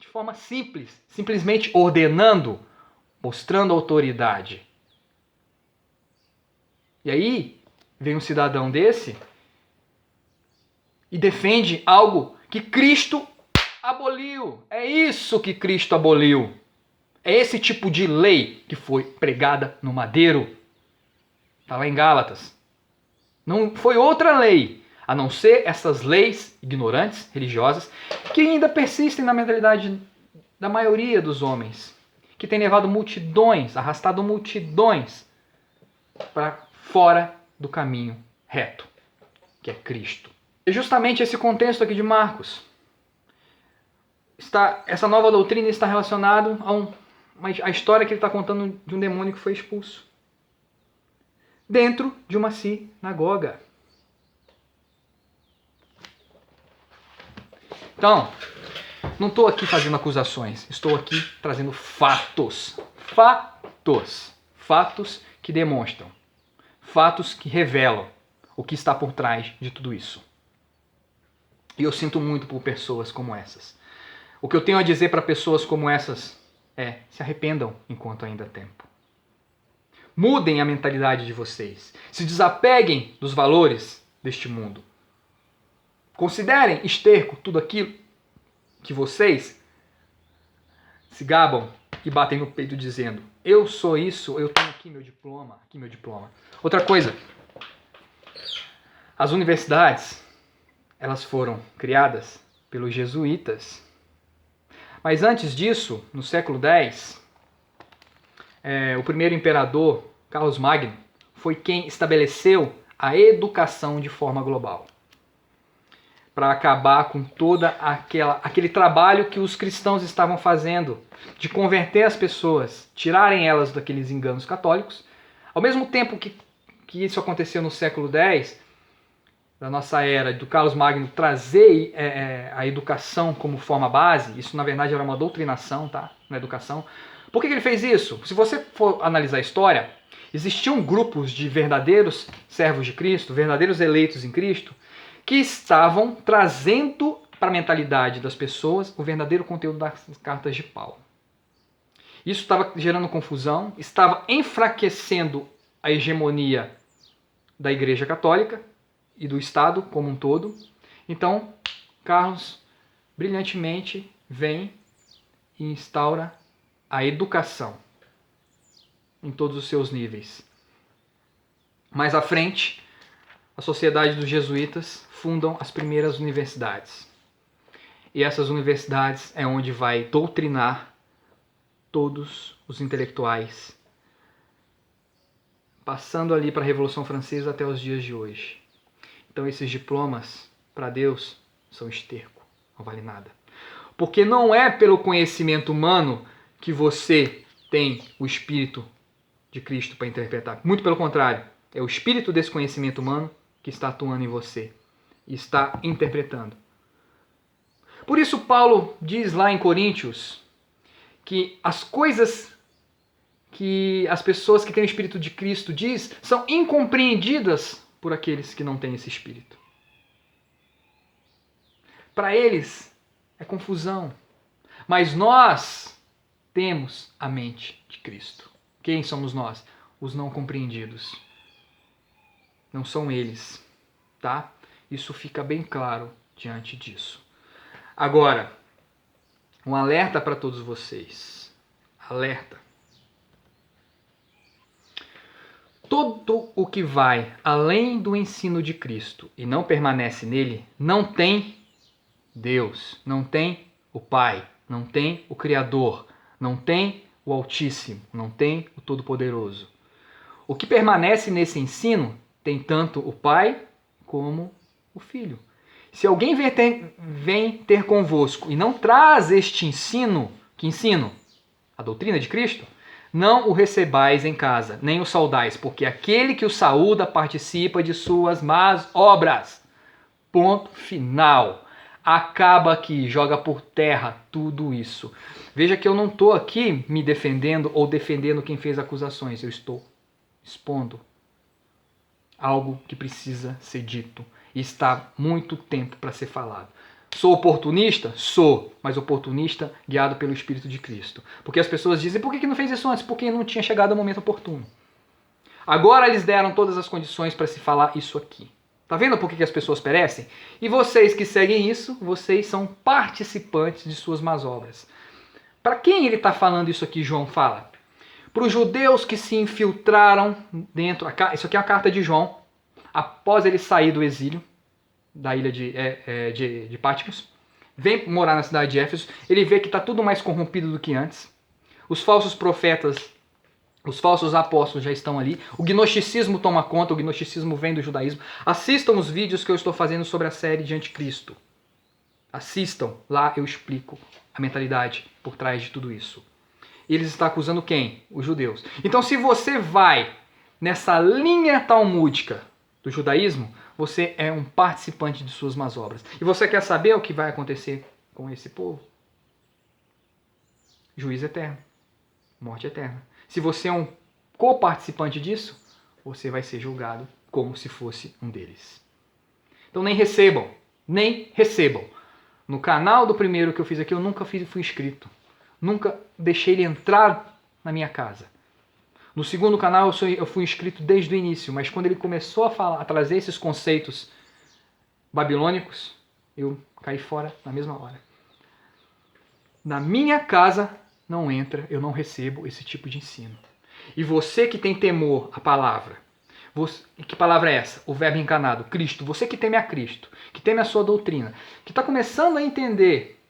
de forma simples, simplesmente ordenando, mostrando autoridade. E aí vem um cidadão desse e defende algo que Cristo aboliu. É isso que Cristo aboliu. É esse tipo de lei que foi pregada no madeiro. Está lá em Gálatas. Não foi outra lei, a não ser essas leis ignorantes, religiosas, que ainda persistem na mentalidade da maioria dos homens, que tem levado multidões, arrastado multidões para fora do caminho reto, que é Cristo. E justamente esse contexto aqui de Marcos. Essa nova doutrina está relacionada a história que ele está contando de um demônio que foi expulso dentro de uma sinagoga. Então, não estou aqui fazendo acusações, estou aqui trazendo fatos. Fatos. Fatos que demonstram. Fatos que revelam o que está por trás de tudo isso. E eu sinto muito por pessoas como essas. O que eu tenho a dizer para pessoas como essas é: se arrependam enquanto ainda há tempo. Mudem a mentalidade de vocês. Se desapeguem dos valores deste mundo. Considerem esterco tudo aquilo que vocês se gabam e batem no peito dizendo: eu sou isso, eu tenho aqui meu diploma, Outra coisa, as universidades, elas foram criadas pelos jesuítas. Mas antes disso, no século X, o primeiro imperador, Carlos Magno, foi quem estabeleceu a educação de forma global, para acabar com toda aquele trabalho que os cristãos estavam fazendo, de converter as pessoas, tirarem elas daqueles enganos católicos. Ao mesmo tempo que isso aconteceu no século X, da nossa era, do Carlos Magno trazer a educação como forma base, isso na verdade era uma doutrinação, tá? Na educação. Por que ele fez isso? Se você for analisar a história, existiam grupos de verdadeiros servos de Cristo, verdadeiros eleitos em Cristo, que estavam trazendo para a mentalidade das pessoas o verdadeiro conteúdo das cartas de Paulo. Isso estava gerando confusão, estava enfraquecendo a hegemonia da Igreja Católica e do Estado como um todo. Então, Carlos brilhantemente vem e instaura a educação em todos os seus níveis. Mais à frente, a Sociedade dos Jesuítas fundam as primeiras universidades. E essas universidades é onde vai doutrinar todos os intelectuais, passando ali para a Revolução Francesa até os dias de hoje. Então esses diplomas, para Deus, são esterco, não vale nada. Porque não é pelo conhecimento humano que você tem o Espírito de Cristo para interpretar. Muito pelo contrário, é o Espírito desse conhecimento humano que está atuando em você e está interpretando. Por isso Paulo diz lá em Coríntios que as coisas que as pessoas que têm o Espírito de Cristo diz são incompreendidas por aqueles que não têm esse Espírito. Para eles é confusão, mas nós temos a mente de Cristo. Quem somos nós? Os não compreendidos. Não são eles, tá? Isso fica bem claro diante disso. Agora, um alerta para todos vocês. Alerta. Todo o que vai além do ensino de Cristo e não permanece nele, não tem Deus, não tem o Pai, não tem o Criador, não tem o Altíssimo, não tem o Todo-Poderoso. O que permanece nesse ensino tem tanto o Pai como o Filho. Se alguém vem ter convosco e não traz este ensino, que ensino? A doutrina de Cristo? Não o recebais em casa, nem o saudais, porque aquele que o saúda participa de suas más obras. Ponto final. Acaba aqui, joga por terra tudo isso. Veja que eu não estou aqui me defendendo ou defendendo quem fez acusações. Eu estou expondo algo que precisa ser dito e está muito tempo para ser falado. Sou oportunista? Sou, mas oportunista guiado pelo Espírito de Cristo. Porque as pessoas dizem, por que não fez isso antes? Porque não tinha chegado o momento oportuno. Agora eles deram todas as condições para se falar isso aqui. Tá vendo por que as pessoas perecem? E vocês que seguem isso, vocês são participantes de suas más obras. Para quem ele está falando isso aqui, João fala? Para os judeus que se infiltraram dentro... Isso aqui é uma carta de João, após ele sair do exílio, da ilha de Patmos, vem morar na cidade de Éfeso, ele vê que está tudo mais corrompido do que antes. Os falsos profetas, os falsos apóstolos já estão ali. O gnosticismo toma conta, o gnosticismo vem do judaísmo. Assistam os vídeos que eu estou fazendo sobre a série de Anticristo. Assistam, lá eu explico a mentalidade por trás de tudo isso. E eles estão acusando quem? Os judeus. Então se você vai nessa linha talmúdica do judaísmo, você é um participante de suas más obras. E você quer saber o que vai acontecer com esse povo? Juízo eterno. Morte eterna. Se você é um coparticipante disso, você vai ser julgado como se fosse um deles. Então nem recebam. No canal do primeiro que eu fiz aqui, eu nunca fui inscrito. Nunca deixei ele entrar na minha casa. No segundo canal eu fui inscrito desde o início, mas quando ele começou a trazer esses conceitos babilônicos, eu caí fora na mesma hora. Na minha casa não entra, eu não recebo esse tipo de ensino. E você que tem temor à palavra, que palavra é essa? O verbo encarnado, Cristo. Você que teme a Cristo, que teme a sua doutrina, que está começando a entender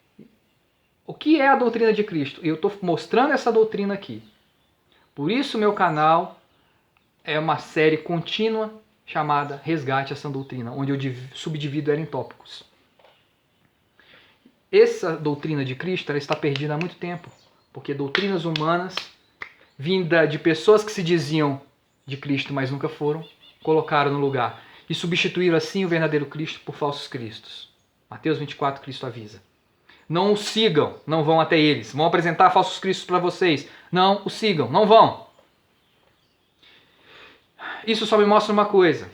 o que é a doutrina de Cristo. E eu estou mostrando essa doutrina aqui. Por isso meu canal é uma série contínua chamada Resgate a Sã Doutrina, onde eu subdivido ela em tópicos. Essa doutrina de Cristo ela está perdida há muito tempo, porque doutrinas humanas, vinda de pessoas que se diziam de Cristo, mas nunca foram, colocaram no lugar e substituíram assim o verdadeiro Cristo por falsos cristos. Mateus 24, Cristo avisa. Não o sigam, não vão até eles. Vão apresentar falsos cristos para vocês. Não o sigam, não vão. Isso só me mostra uma coisa.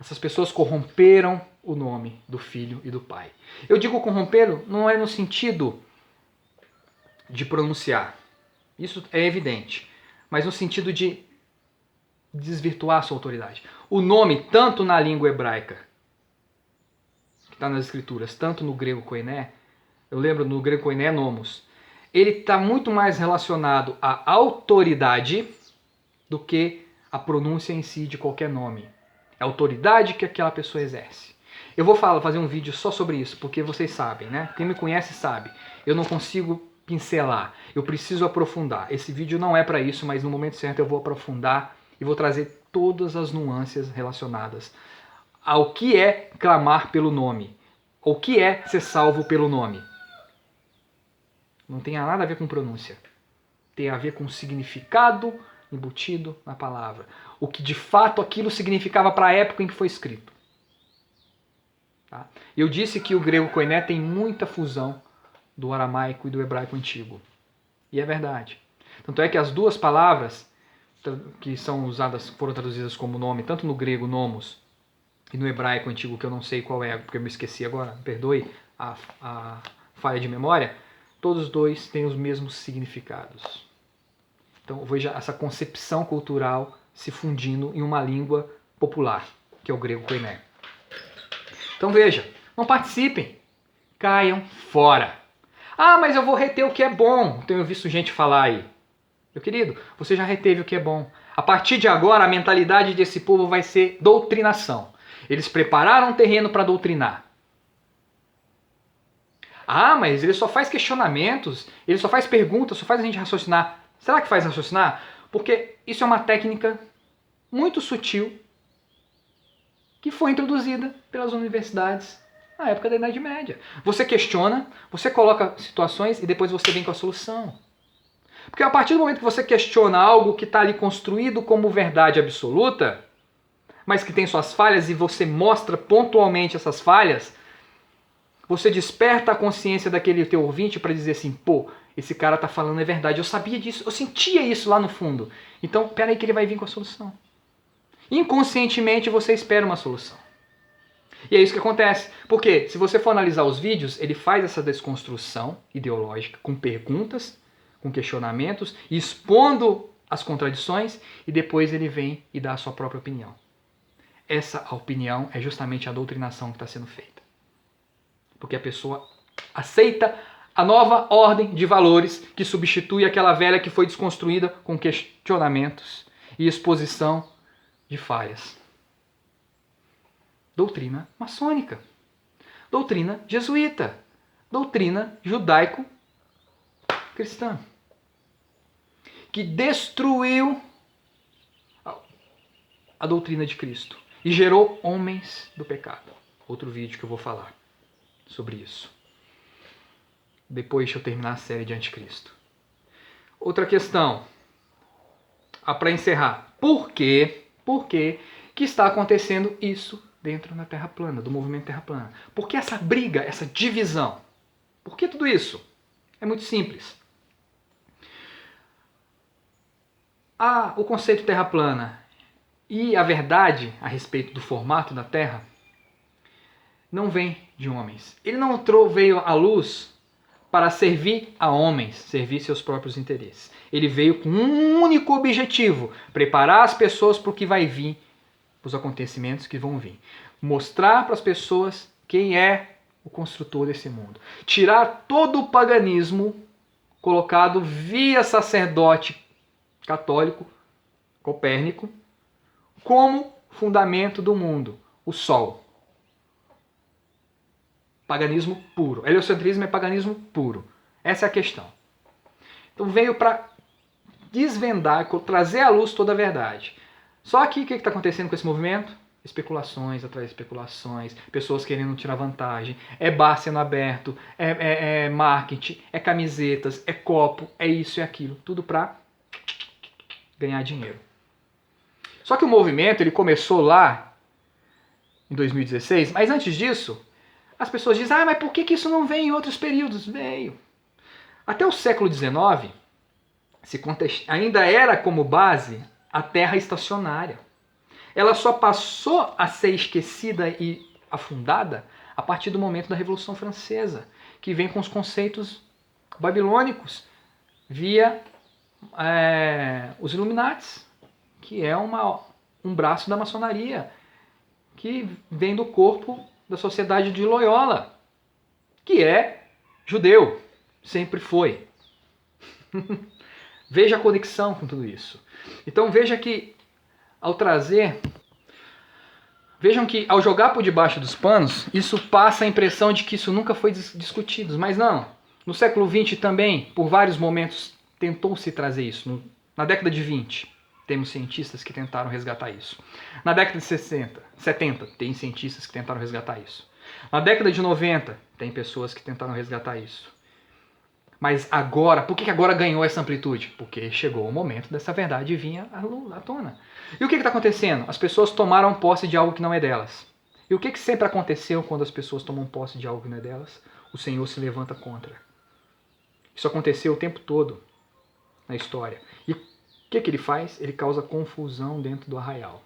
Essas pessoas corromperam o nome do Filho e do Pai. Eu digo corromperam não é no sentido de pronunciar. Isso é evidente. Mas no sentido de desvirtuar a sua autoridade. O nome, tanto na língua hebraica, que está nas escrituras, tanto no grego koiné, eu lembro no grego koiné é nomos, ele está muito mais relacionado à autoridade do que a pronúncia em si de qualquer nome. É a autoridade que aquela pessoa exerce. Eu vou fazer um vídeo só sobre isso, porque vocês sabem, né? Quem me conhece sabe. Eu não consigo pincelar, eu preciso aprofundar. Esse vídeo não é para isso, mas no momento certo eu vou aprofundar e vou trazer todas as nuances relacionadas ao que é clamar pelo nome, o que é ser salvo pelo nome. Não tem nada a ver com pronúncia. Tem a ver com significado embutido na palavra. O que de fato aquilo significava para a época em que foi escrito. Tá? Eu disse que o grego koiné tem muita fusão do aramaico e do hebraico antigo. E é verdade. Tanto é que as duas palavras que são usadas, foram traduzidas como nome, tanto no grego nomos e no hebraico antigo, que eu não sei qual é, porque eu me esqueci agora, perdoe a falha de memória, todos os dois têm os mesmos significados. Então veja essa concepção cultural se fundindo em uma língua popular, que é o grego koiné. Então veja, não participem, caiam fora. Ah, mas eu vou reter o que é bom. Tenho visto gente falar aí. Meu querido, você já reteve o que é bom. A partir de agora, a mentalidade desse povo vai ser doutrinação. Eles prepararam um terreno para doutrinar. Ah, mas ele só faz questionamentos, ele só faz perguntas, só faz a gente raciocinar. Será que faz raciocinar? Porque isso é uma técnica muito sutil que foi introduzida pelas universidades na época da Idade Média. Você questiona, você coloca situações e depois você vem com a solução. Porque a partir do momento que você questiona algo que está ali construído como verdade absoluta, mas que tem suas falhas e você mostra pontualmente essas falhas, você desperta a consciência daquele teu ouvinte para dizer assim, pô, esse cara está falando é verdade, eu sabia disso, eu sentia isso lá no fundo. Então, peraí que ele vai vir com a solução. Inconscientemente você espera uma solução. E é isso que acontece. Porque se você for analisar os vídeos, ele faz essa desconstrução ideológica com perguntas, com questionamentos, expondo as contradições e depois ele vem e dá a sua própria opinião. Essa opinião é justamente a doutrinação que está sendo feita. Porque a pessoa aceita a nova ordem de valores que substitui aquela velha que foi desconstruída com questionamentos e exposição de falhas. Doutrina maçônica, doutrina jesuíta, doutrina judaico-cristã, que destruiu a doutrina de Cristo e gerou homens do pecado. Outro vídeo que eu vou falar sobre isso. Depois deixa eu terminar a série de Anticristo. Outra questão, para encerrar, por que está acontecendo isso dentro da Terra plana, do movimento Terra plana? Por que essa briga, essa divisão? Por que tudo isso? É muito simples. O conceito Terra plana e a verdade a respeito do formato da Terra não vem de homens. Ele não veio à luz para servir a homens, servir seus próprios interesses. Ele veio com um único objetivo, preparar as pessoas para o que vai vir, os acontecimentos que vão vir. Mostrar para as pessoas quem é o construtor desse mundo. Tirar todo o paganismo colocado via sacerdote católico, Copérnico, como fundamento do mundo, o Sol. Paganismo puro. Heliocentrismo é paganismo puro. Essa é a questão. Então veio para desvendar, trazer à luz toda a verdade. Só que o que está acontecendo com esse movimento? Especulações atrás de especulações, pessoas querendo tirar vantagem, é bar sendo aberto, é marketing, é camisetas, é copo, é isso e aquilo. Tudo para ganhar dinheiro. Só que o movimento ele começou lá em 2016, mas antes disso, as pessoas dizem, mas por que isso não veio em outros períodos? Veio. Até o século XIX, ainda era como base a Terra estacionária. Ela só passou a ser esquecida e afundada a partir do momento da Revolução Francesa, que vem com os conceitos babilônicos via os Illuminates, que é um braço da maçonaria, que vem do corpo da Sociedade de Loyola, que é judeu, sempre foi. Veja a conexão com tudo isso. Então veja que vejam que ao jogar por debaixo dos panos, isso passa a impressão de que isso nunca foi discutido, mas não. No século XX também, por vários momentos, tentou-se trazer isso. Na década de 20, temos cientistas que tentaram resgatar isso. Na década de 70, tem cientistas que tentaram resgatar isso. Na década de 90, tem pessoas que tentaram resgatar isso. Mas agora, por que agora ganhou essa amplitude? Porque chegou o momento dessa verdade vir à tona. E o que está acontecendo? As pessoas tomaram posse de algo que não é delas. E o que sempre aconteceu quando as pessoas tomam posse de algo que não é delas? O Senhor se levanta contra. Isso aconteceu o tempo todo na história. E o que ele faz? Ele causa confusão dentro do arraial.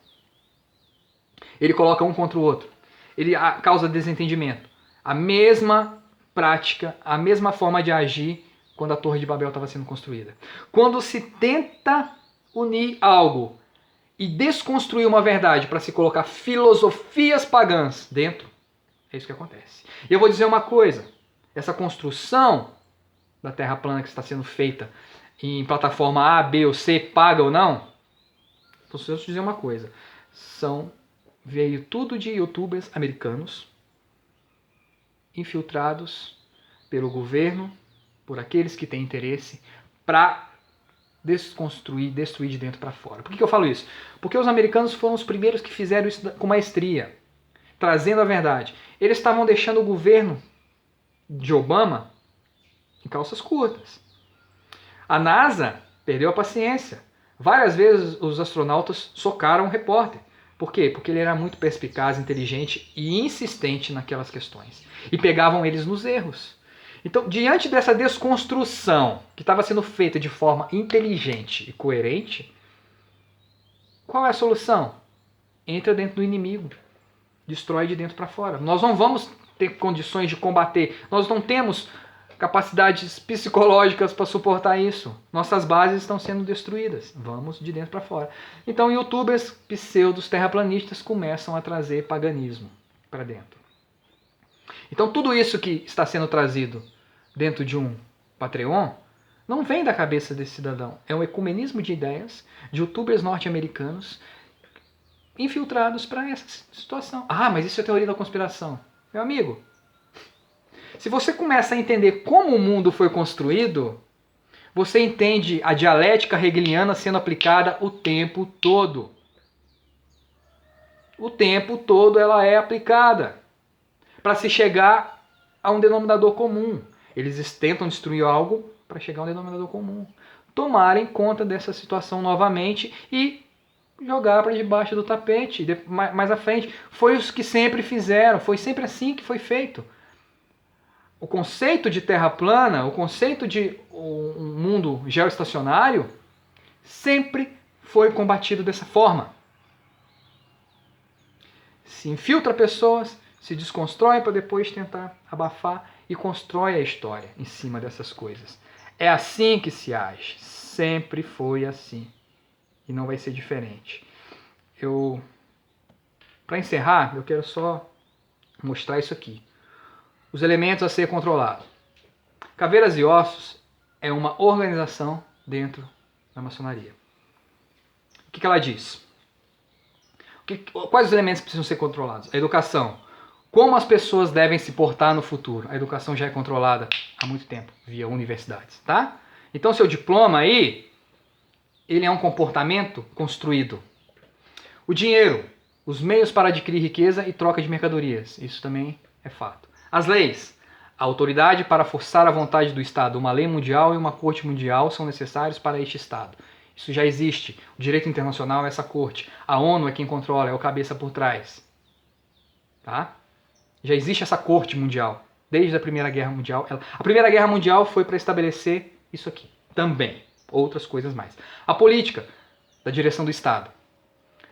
Ele coloca um contra o outro. Ele causa desentendimento. A mesma prática, a mesma forma de agir quando a Torre de Babel estava sendo construída. Quando se tenta unir algo e desconstruir uma verdade para se colocar filosofias pagãs dentro, é isso que acontece. E eu vou dizer uma coisa, essa construção da Terra plana que está sendo feita em plataforma A, B ou C, paga ou não, então se eu te dizer uma coisa, veio tudo de youtubers americanos, infiltrados pelo governo, por aqueles que têm interesse, para desconstruir, destruir de dentro para fora. Por que eu falo isso? Porque os americanos foram os primeiros que fizeram isso com maestria, trazendo a verdade. Eles estavam deixando o governo de Obama em calças curtas. A NASA perdeu a paciência. Várias vezes os astronautas socaram o repórter. Por quê? Porque ele era muito perspicaz, inteligente e insistente naquelas questões. E pegavam eles nos erros. Então, diante dessa desconstrução que estava sendo feita de forma inteligente e coerente, qual é a solução? Entra dentro do inimigo. Destrói de dentro para fora. Nós não vamos ter condições de combater. Nós não temos capacidades psicológicas para suportar isso. Nossas bases estão sendo destruídas. Vamos de dentro para fora. Então, youtubers pseudos terraplanistas começam a trazer paganismo para dentro. Então, tudo isso que está sendo trazido dentro de um Patreon não vem da cabeça desse cidadão. É um ecumenismo de ideias de youtubers norte-americanos infiltrados para essa situação. Ah, mas isso é teoria da conspiração. Meu amigo, se você começa a entender como o mundo foi construído, você entende a dialética hegeliana sendo aplicada o tempo todo. O tempo todo ela é aplicada para se chegar a um denominador comum. Eles tentam destruir algo para chegar a um denominador comum. Tomarem conta dessa situação novamente e jogar para debaixo do tapete. Mais à frente, foi os que sempre fizeram, foi sempre assim que foi feito. O conceito de terra plana, o conceito de um mundo geoestacionário, sempre foi combatido dessa forma. Se infiltra pessoas, se desconstrói para depois tentar abafar e constrói a história em cima dessas coisas. É assim que se age. Sempre foi assim. E não vai ser diferente. Para encerrar, eu quero só mostrar isso aqui. Os elementos a ser controlados. Caveiras e Ossos é uma organização dentro da maçonaria. O que ela diz? Quais os elementos precisam ser controlados? A educação. Como as pessoas devem se portar no futuro? A educação já é controlada há muito tempo, via universidades, tá? Então, seu diploma aí, ele é um comportamento construído. O dinheiro, os meios para adquirir riqueza e troca de mercadorias. Isso também é fato. As leis. A autoridade para forçar a vontade do Estado. Uma lei mundial e uma corte mundial são necessários para este Estado. Isso já existe. O direito internacional é essa corte. A ONU é quem controla, é o cabeça por trás. Tá? Já existe essa corte mundial. Desde a Primeira Guerra Mundial. A Primeira Guerra Mundial foi para estabelecer isso aqui. Também. Outras coisas mais. A política da direção do Estado.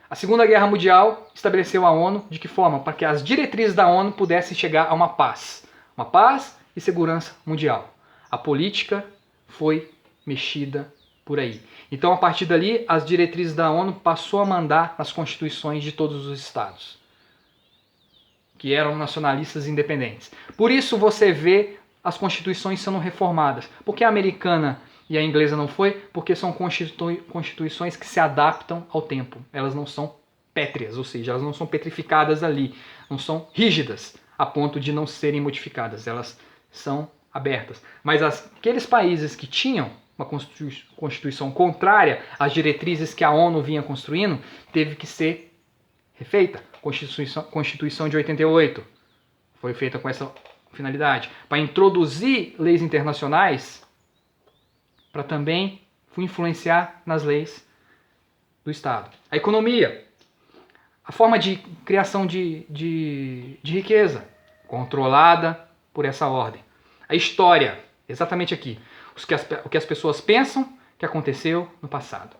A Segunda Guerra Mundial estabeleceu a ONU de que forma? Para que as diretrizes da ONU pudessem chegar a uma paz. Uma paz e segurança mundial. A política foi mexida por aí. Então, a partir dali, as diretrizes da ONU passou a mandar nas constituições de todos os estados, que eram nacionalistas independentes. Por isso você vê as constituições sendo reformadas. Por que a americana e a inglesa não foi? Porque são constituições que se adaptam ao tempo. Elas não são pétreas, ou seja, elas não são petrificadas ali, não são rígidas a ponto de não serem modificadas. Elas são abertas. Mas aqueles países que tinham uma constituição contrária às diretrizes que a ONU vinha construindo, teve que ser refeita. Constituição de 88 foi feita com essa finalidade, para introduzir leis internacionais, para também influenciar nas leis do Estado. A economia, a forma de criação de riqueza, controlada por essa ordem. A história, exatamente aqui, o que as pessoas pensam que aconteceu no passado.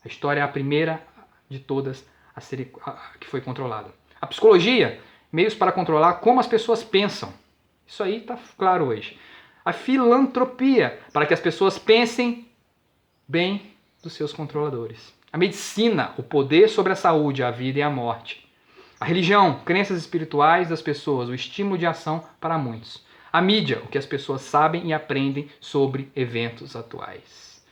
A história é a primeira de todas que foi controlada. A psicologia, meios para controlar como as pessoas pensam. Isso aí está claro hoje. A filantropia, para que as pessoas pensem bem dos seus controladores. A medicina, o poder sobre a saúde, a vida e a morte. A religião, crenças espirituais das pessoas, o estímulo de ação para muitos. A mídia, o que as pessoas sabem e aprendem sobre eventos atuais.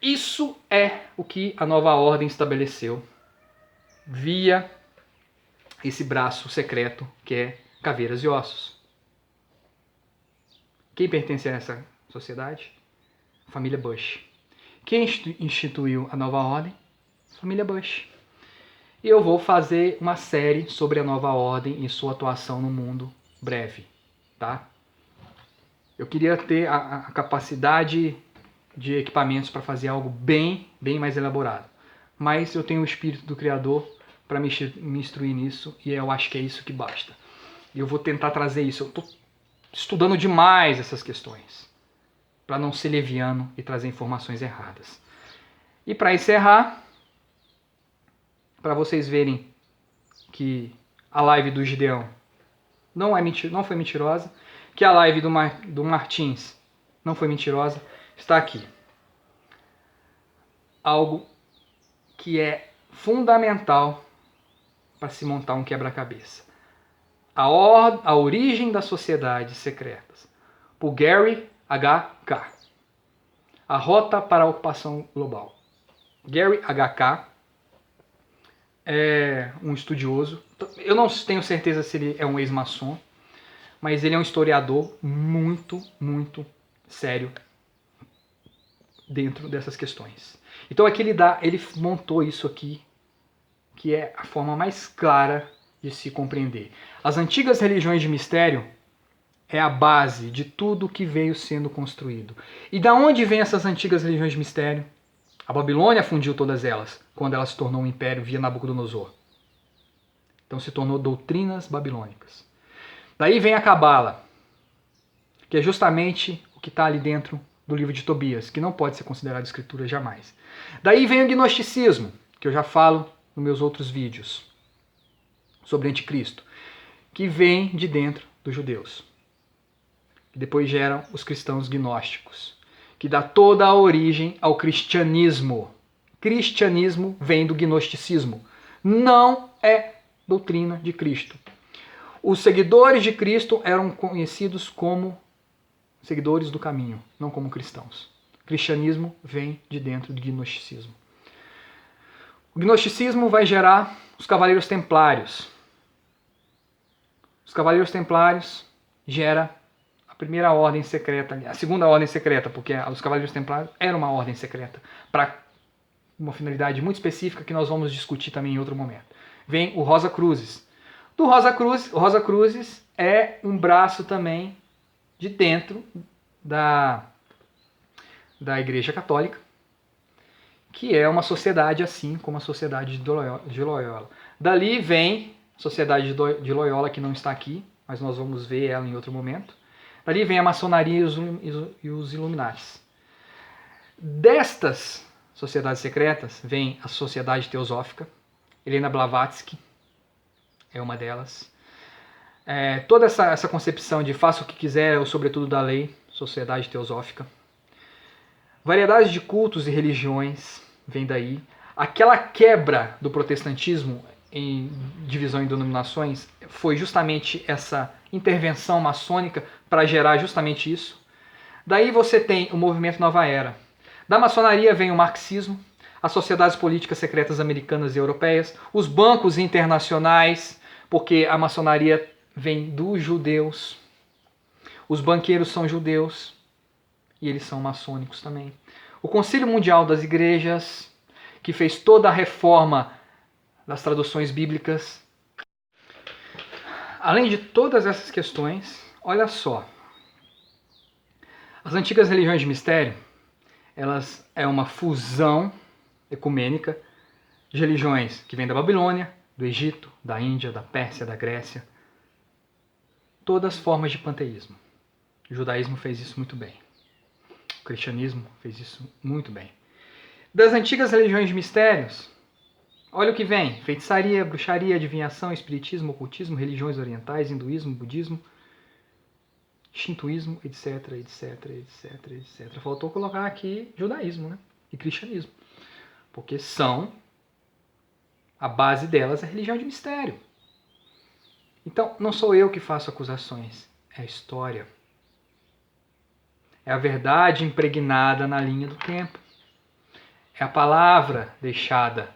Isso é o que a nova ordem estabeleceu via esse braço secreto que é Caveiras e Ossos. Quem pertence a essa sociedade? A família Bush. Quem instituiu a nova ordem? A família Bush. E eu vou fazer uma série sobre a nova ordem e sua atuação no mundo breve. Tá? Eu queria ter a capacidade de equipamentos para fazer algo bem mais elaborado. Mas eu tenho o espírito do Criador para me instruir nisso e eu acho que é isso que basta. E eu vou tentar trazer isso. Eu estou estudando demais essas questões para não ser leviano e trazer informações erradas. E para encerrar, para vocês verem que a live do Gideão não foi mentirosa, que a live do Martins não foi mentirosa, está aqui. Algo que é fundamental para se montar um quebra-cabeça. A origem das sociedades secretas, por Gary H.K. A rota para a ocupação global. Gary H.K. é um estudioso. Eu não tenho certeza se ele é um ex-maçom, mas ele é um historiador muito sério dentro dessas questões. Então aqui ele montou isso aqui, que é a forma mais clara de se compreender. As antigas religiões de mistério é a base de tudo que veio sendo construído. E da onde vêm essas antigas religiões de mistério? A Babilônia fundiu todas elas, quando ela se tornou um império via Nabucodonosor. Então se tornou doutrinas babilônicas. Daí vem a Cabala, que é justamente o que está ali dentro do livro de Tobias, que não pode ser considerado escritura jamais. Daí vem o gnosticismo, que eu já falo nos meus outros vídeos sobre anticristo, que vem de dentro dos judeus. Que depois geram os cristãos gnósticos, que dá toda a origem ao cristianismo. Cristianismo vem do gnosticismo. Não é doutrina de Cristo. Os seguidores de Cristo eram conhecidos como seguidores do caminho, não como cristãos. O cristianismo vem de dentro do gnosticismo. O gnosticismo vai gerar os Cavaleiros Templários. Os Cavaleiros Templários gera a primeira ordem secreta, a segunda ordem secreta, porque os Cavaleiros Templários era uma ordem secreta, para uma finalidade muito específica que nós vamos discutir também em outro momento. Vem o Rosa Cruzes. O Rosa Cruzes é um braço também de dentro da Igreja Católica, que é uma sociedade assim como a Sociedade de Loyola. Dali vem a Sociedade de Loyola, que não está aqui, mas nós vamos ver ela em outro momento. Dali vem a maçonaria e os Illuminatis. Destas sociedades secretas vem a Sociedade Teosófica. Helena Blavatsky é uma delas. Toda essa concepção de faça o que quiser, ou sobretudo da lei, Sociedade Teosófica. Variedades de cultos e religiões vem daí. Aquela quebra do protestantismo em divisão em denominações foi justamente essa intervenção maçônica para gerar justamente isso. Daí você tem o movimento Nova Era. Da maçonaria vem o marxismo, as sociedades políticas secretas americanas e europeias, os bancos internacionais, porque a maçonaria vem dos judeus, os banqueiros são judeus e eles são maçônicos também. O Concílio Mundial das Igrejas, que fez toda a reforma das traduções bíblicas. Além de todas essas questões, olha só, as antigas religiões de mistério, elas é uma fusão ecumênica de religiões que vêm da Babilônia, do Egito, da Índia, da Pérsia, da Grécia. Todas formas de panteísmo. O judaísmo fez isso muito bem. O cristianismo fez isso muito bem. Das antigas religiões de mistérios, olha o que vem. Feitiçaria, bruxaria, adivinhação, espiritismo, ocultismo, religiões orientais, hinduísmo, budismo, shintoísmo, etc, etc, etc, etc. Faltou colocar aqui judaísmo, né? E cristianismo. Porque a base delas é a religião de mistério. Então, não sou eu que faço acusações, é a história. É a verdade impregnada na linha do tempo. É a palavra deixada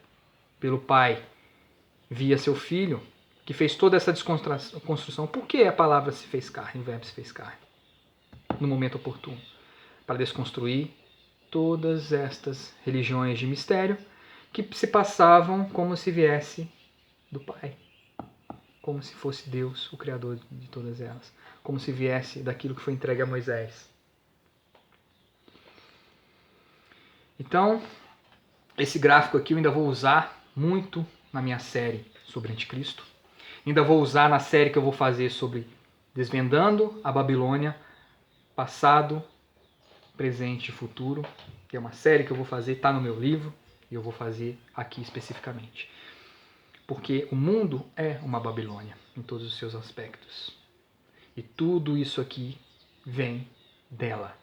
pelo Pai via seu Filho, que fez toda essa desconstrução. Por que a palavra se fez carne, o verbo se fez carne? No momento oportuno. Para desconstruir todas estas religiões de mistério que se passavam como se viesse do Pai. Como se fosse Deus, o Criador de todas elas. Como se viesse daquilo que foi entregue a Moisés. Então, esse gráfico aqui eu ainda vou usar muito na minha série sobre Anticristo. Ainda vou usar na série que eu vou fazer sobre Desvendando a Babilônia, passado, presente e futuro, que é uma série que eu vou fazer, está no meu livro, e eu vou fazer aqui especificamente. Porque o mundo é uma Babilônia, em todos os seus aspectos. E tudo isso aqui vem dela.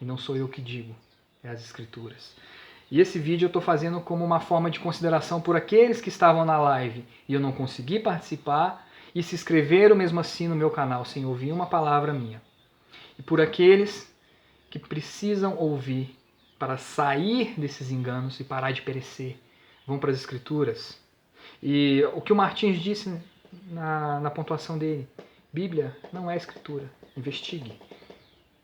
E não sou eu que digo, é as Escrituras. E esse vídeo eu estou fazendo como uma forma de consideração por aqueles que estavam na live e eu não consegui participar e se inscreveram mesmo assim no meu canal sem ouvir uma palavra minha. E por aqueles que precisam ouvir para sair desses enganos e parar de perecer. Vão para as Escrituras. E o que o Martins disse na pontuação dele, Bíblia não é Escritura, investigue.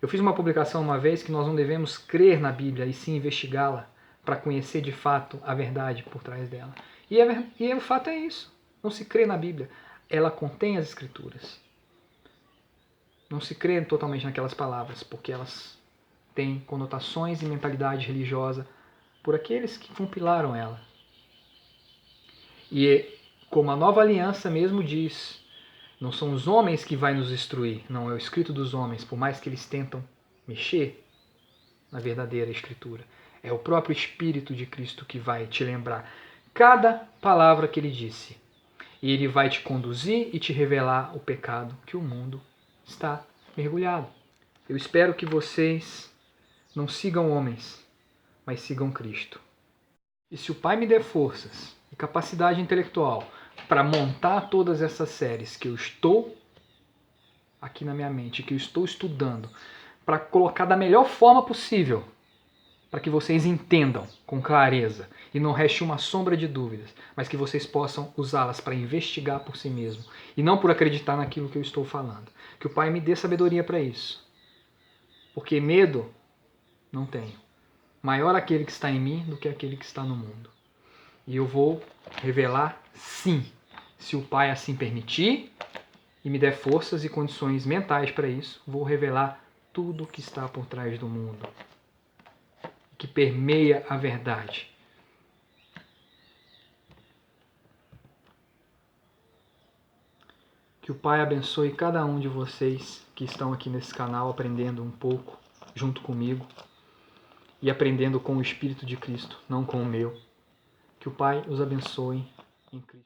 Eu fiz uma publicação uma vez que nós não devemos crer na Bíblia e sim investigá-la para conhecer de fato a verdade por trás dela. E o fato é isso, não se crê na Bíblia, ela contém as Escrituras. Não se crê totalmente naquelas palavras, porque elas têm conotações e mentalidade religiosa por aqueles que compilaram ela. E como a nova aliança mesmo diz, não são os homens que vai nos instruir, não é o escrito dos homens, por mais que eles tentam mexer na verdadeira Escritura. É o próprio Espírito de Cristo que vai te lembrar cada palavra que ele disse. E ele vai te conduzir e te revelar o pecado que o mundo está mergulhado. Eu espero que vocês não sigam homens, mas sigam Cristo. E se o Pai me der forças e capacidade intelectual para montar todas essas séries que eu estou aqui na minha mente, que eu estou estudando, para colocar da melhor forma possível, para que vocês entendam com clareza e não reste uma sombra de dúvidas, mas que vocês possam usá-las para investigar por si mesmo e não por acreditar naquilo que eu estou falando. Que o Pai me dê sabedoria para isso. Porque medo não tenho. Maior aquele que está em mim do que aquele que está no mundo. E eu vou revelar sim, se o Pai assim permitir e me der forças e condições mentais para isso, vou revelar tudo o que está por trás do mundo, que permeia a verdade. Que o Pai abençoe cada um de vocês que estão aqui nesse canal aprendendo um pouco junto comigo e aprendendo com o Espírito de Cristo, não com o meu. Que o Pai os abençoe em Cristo.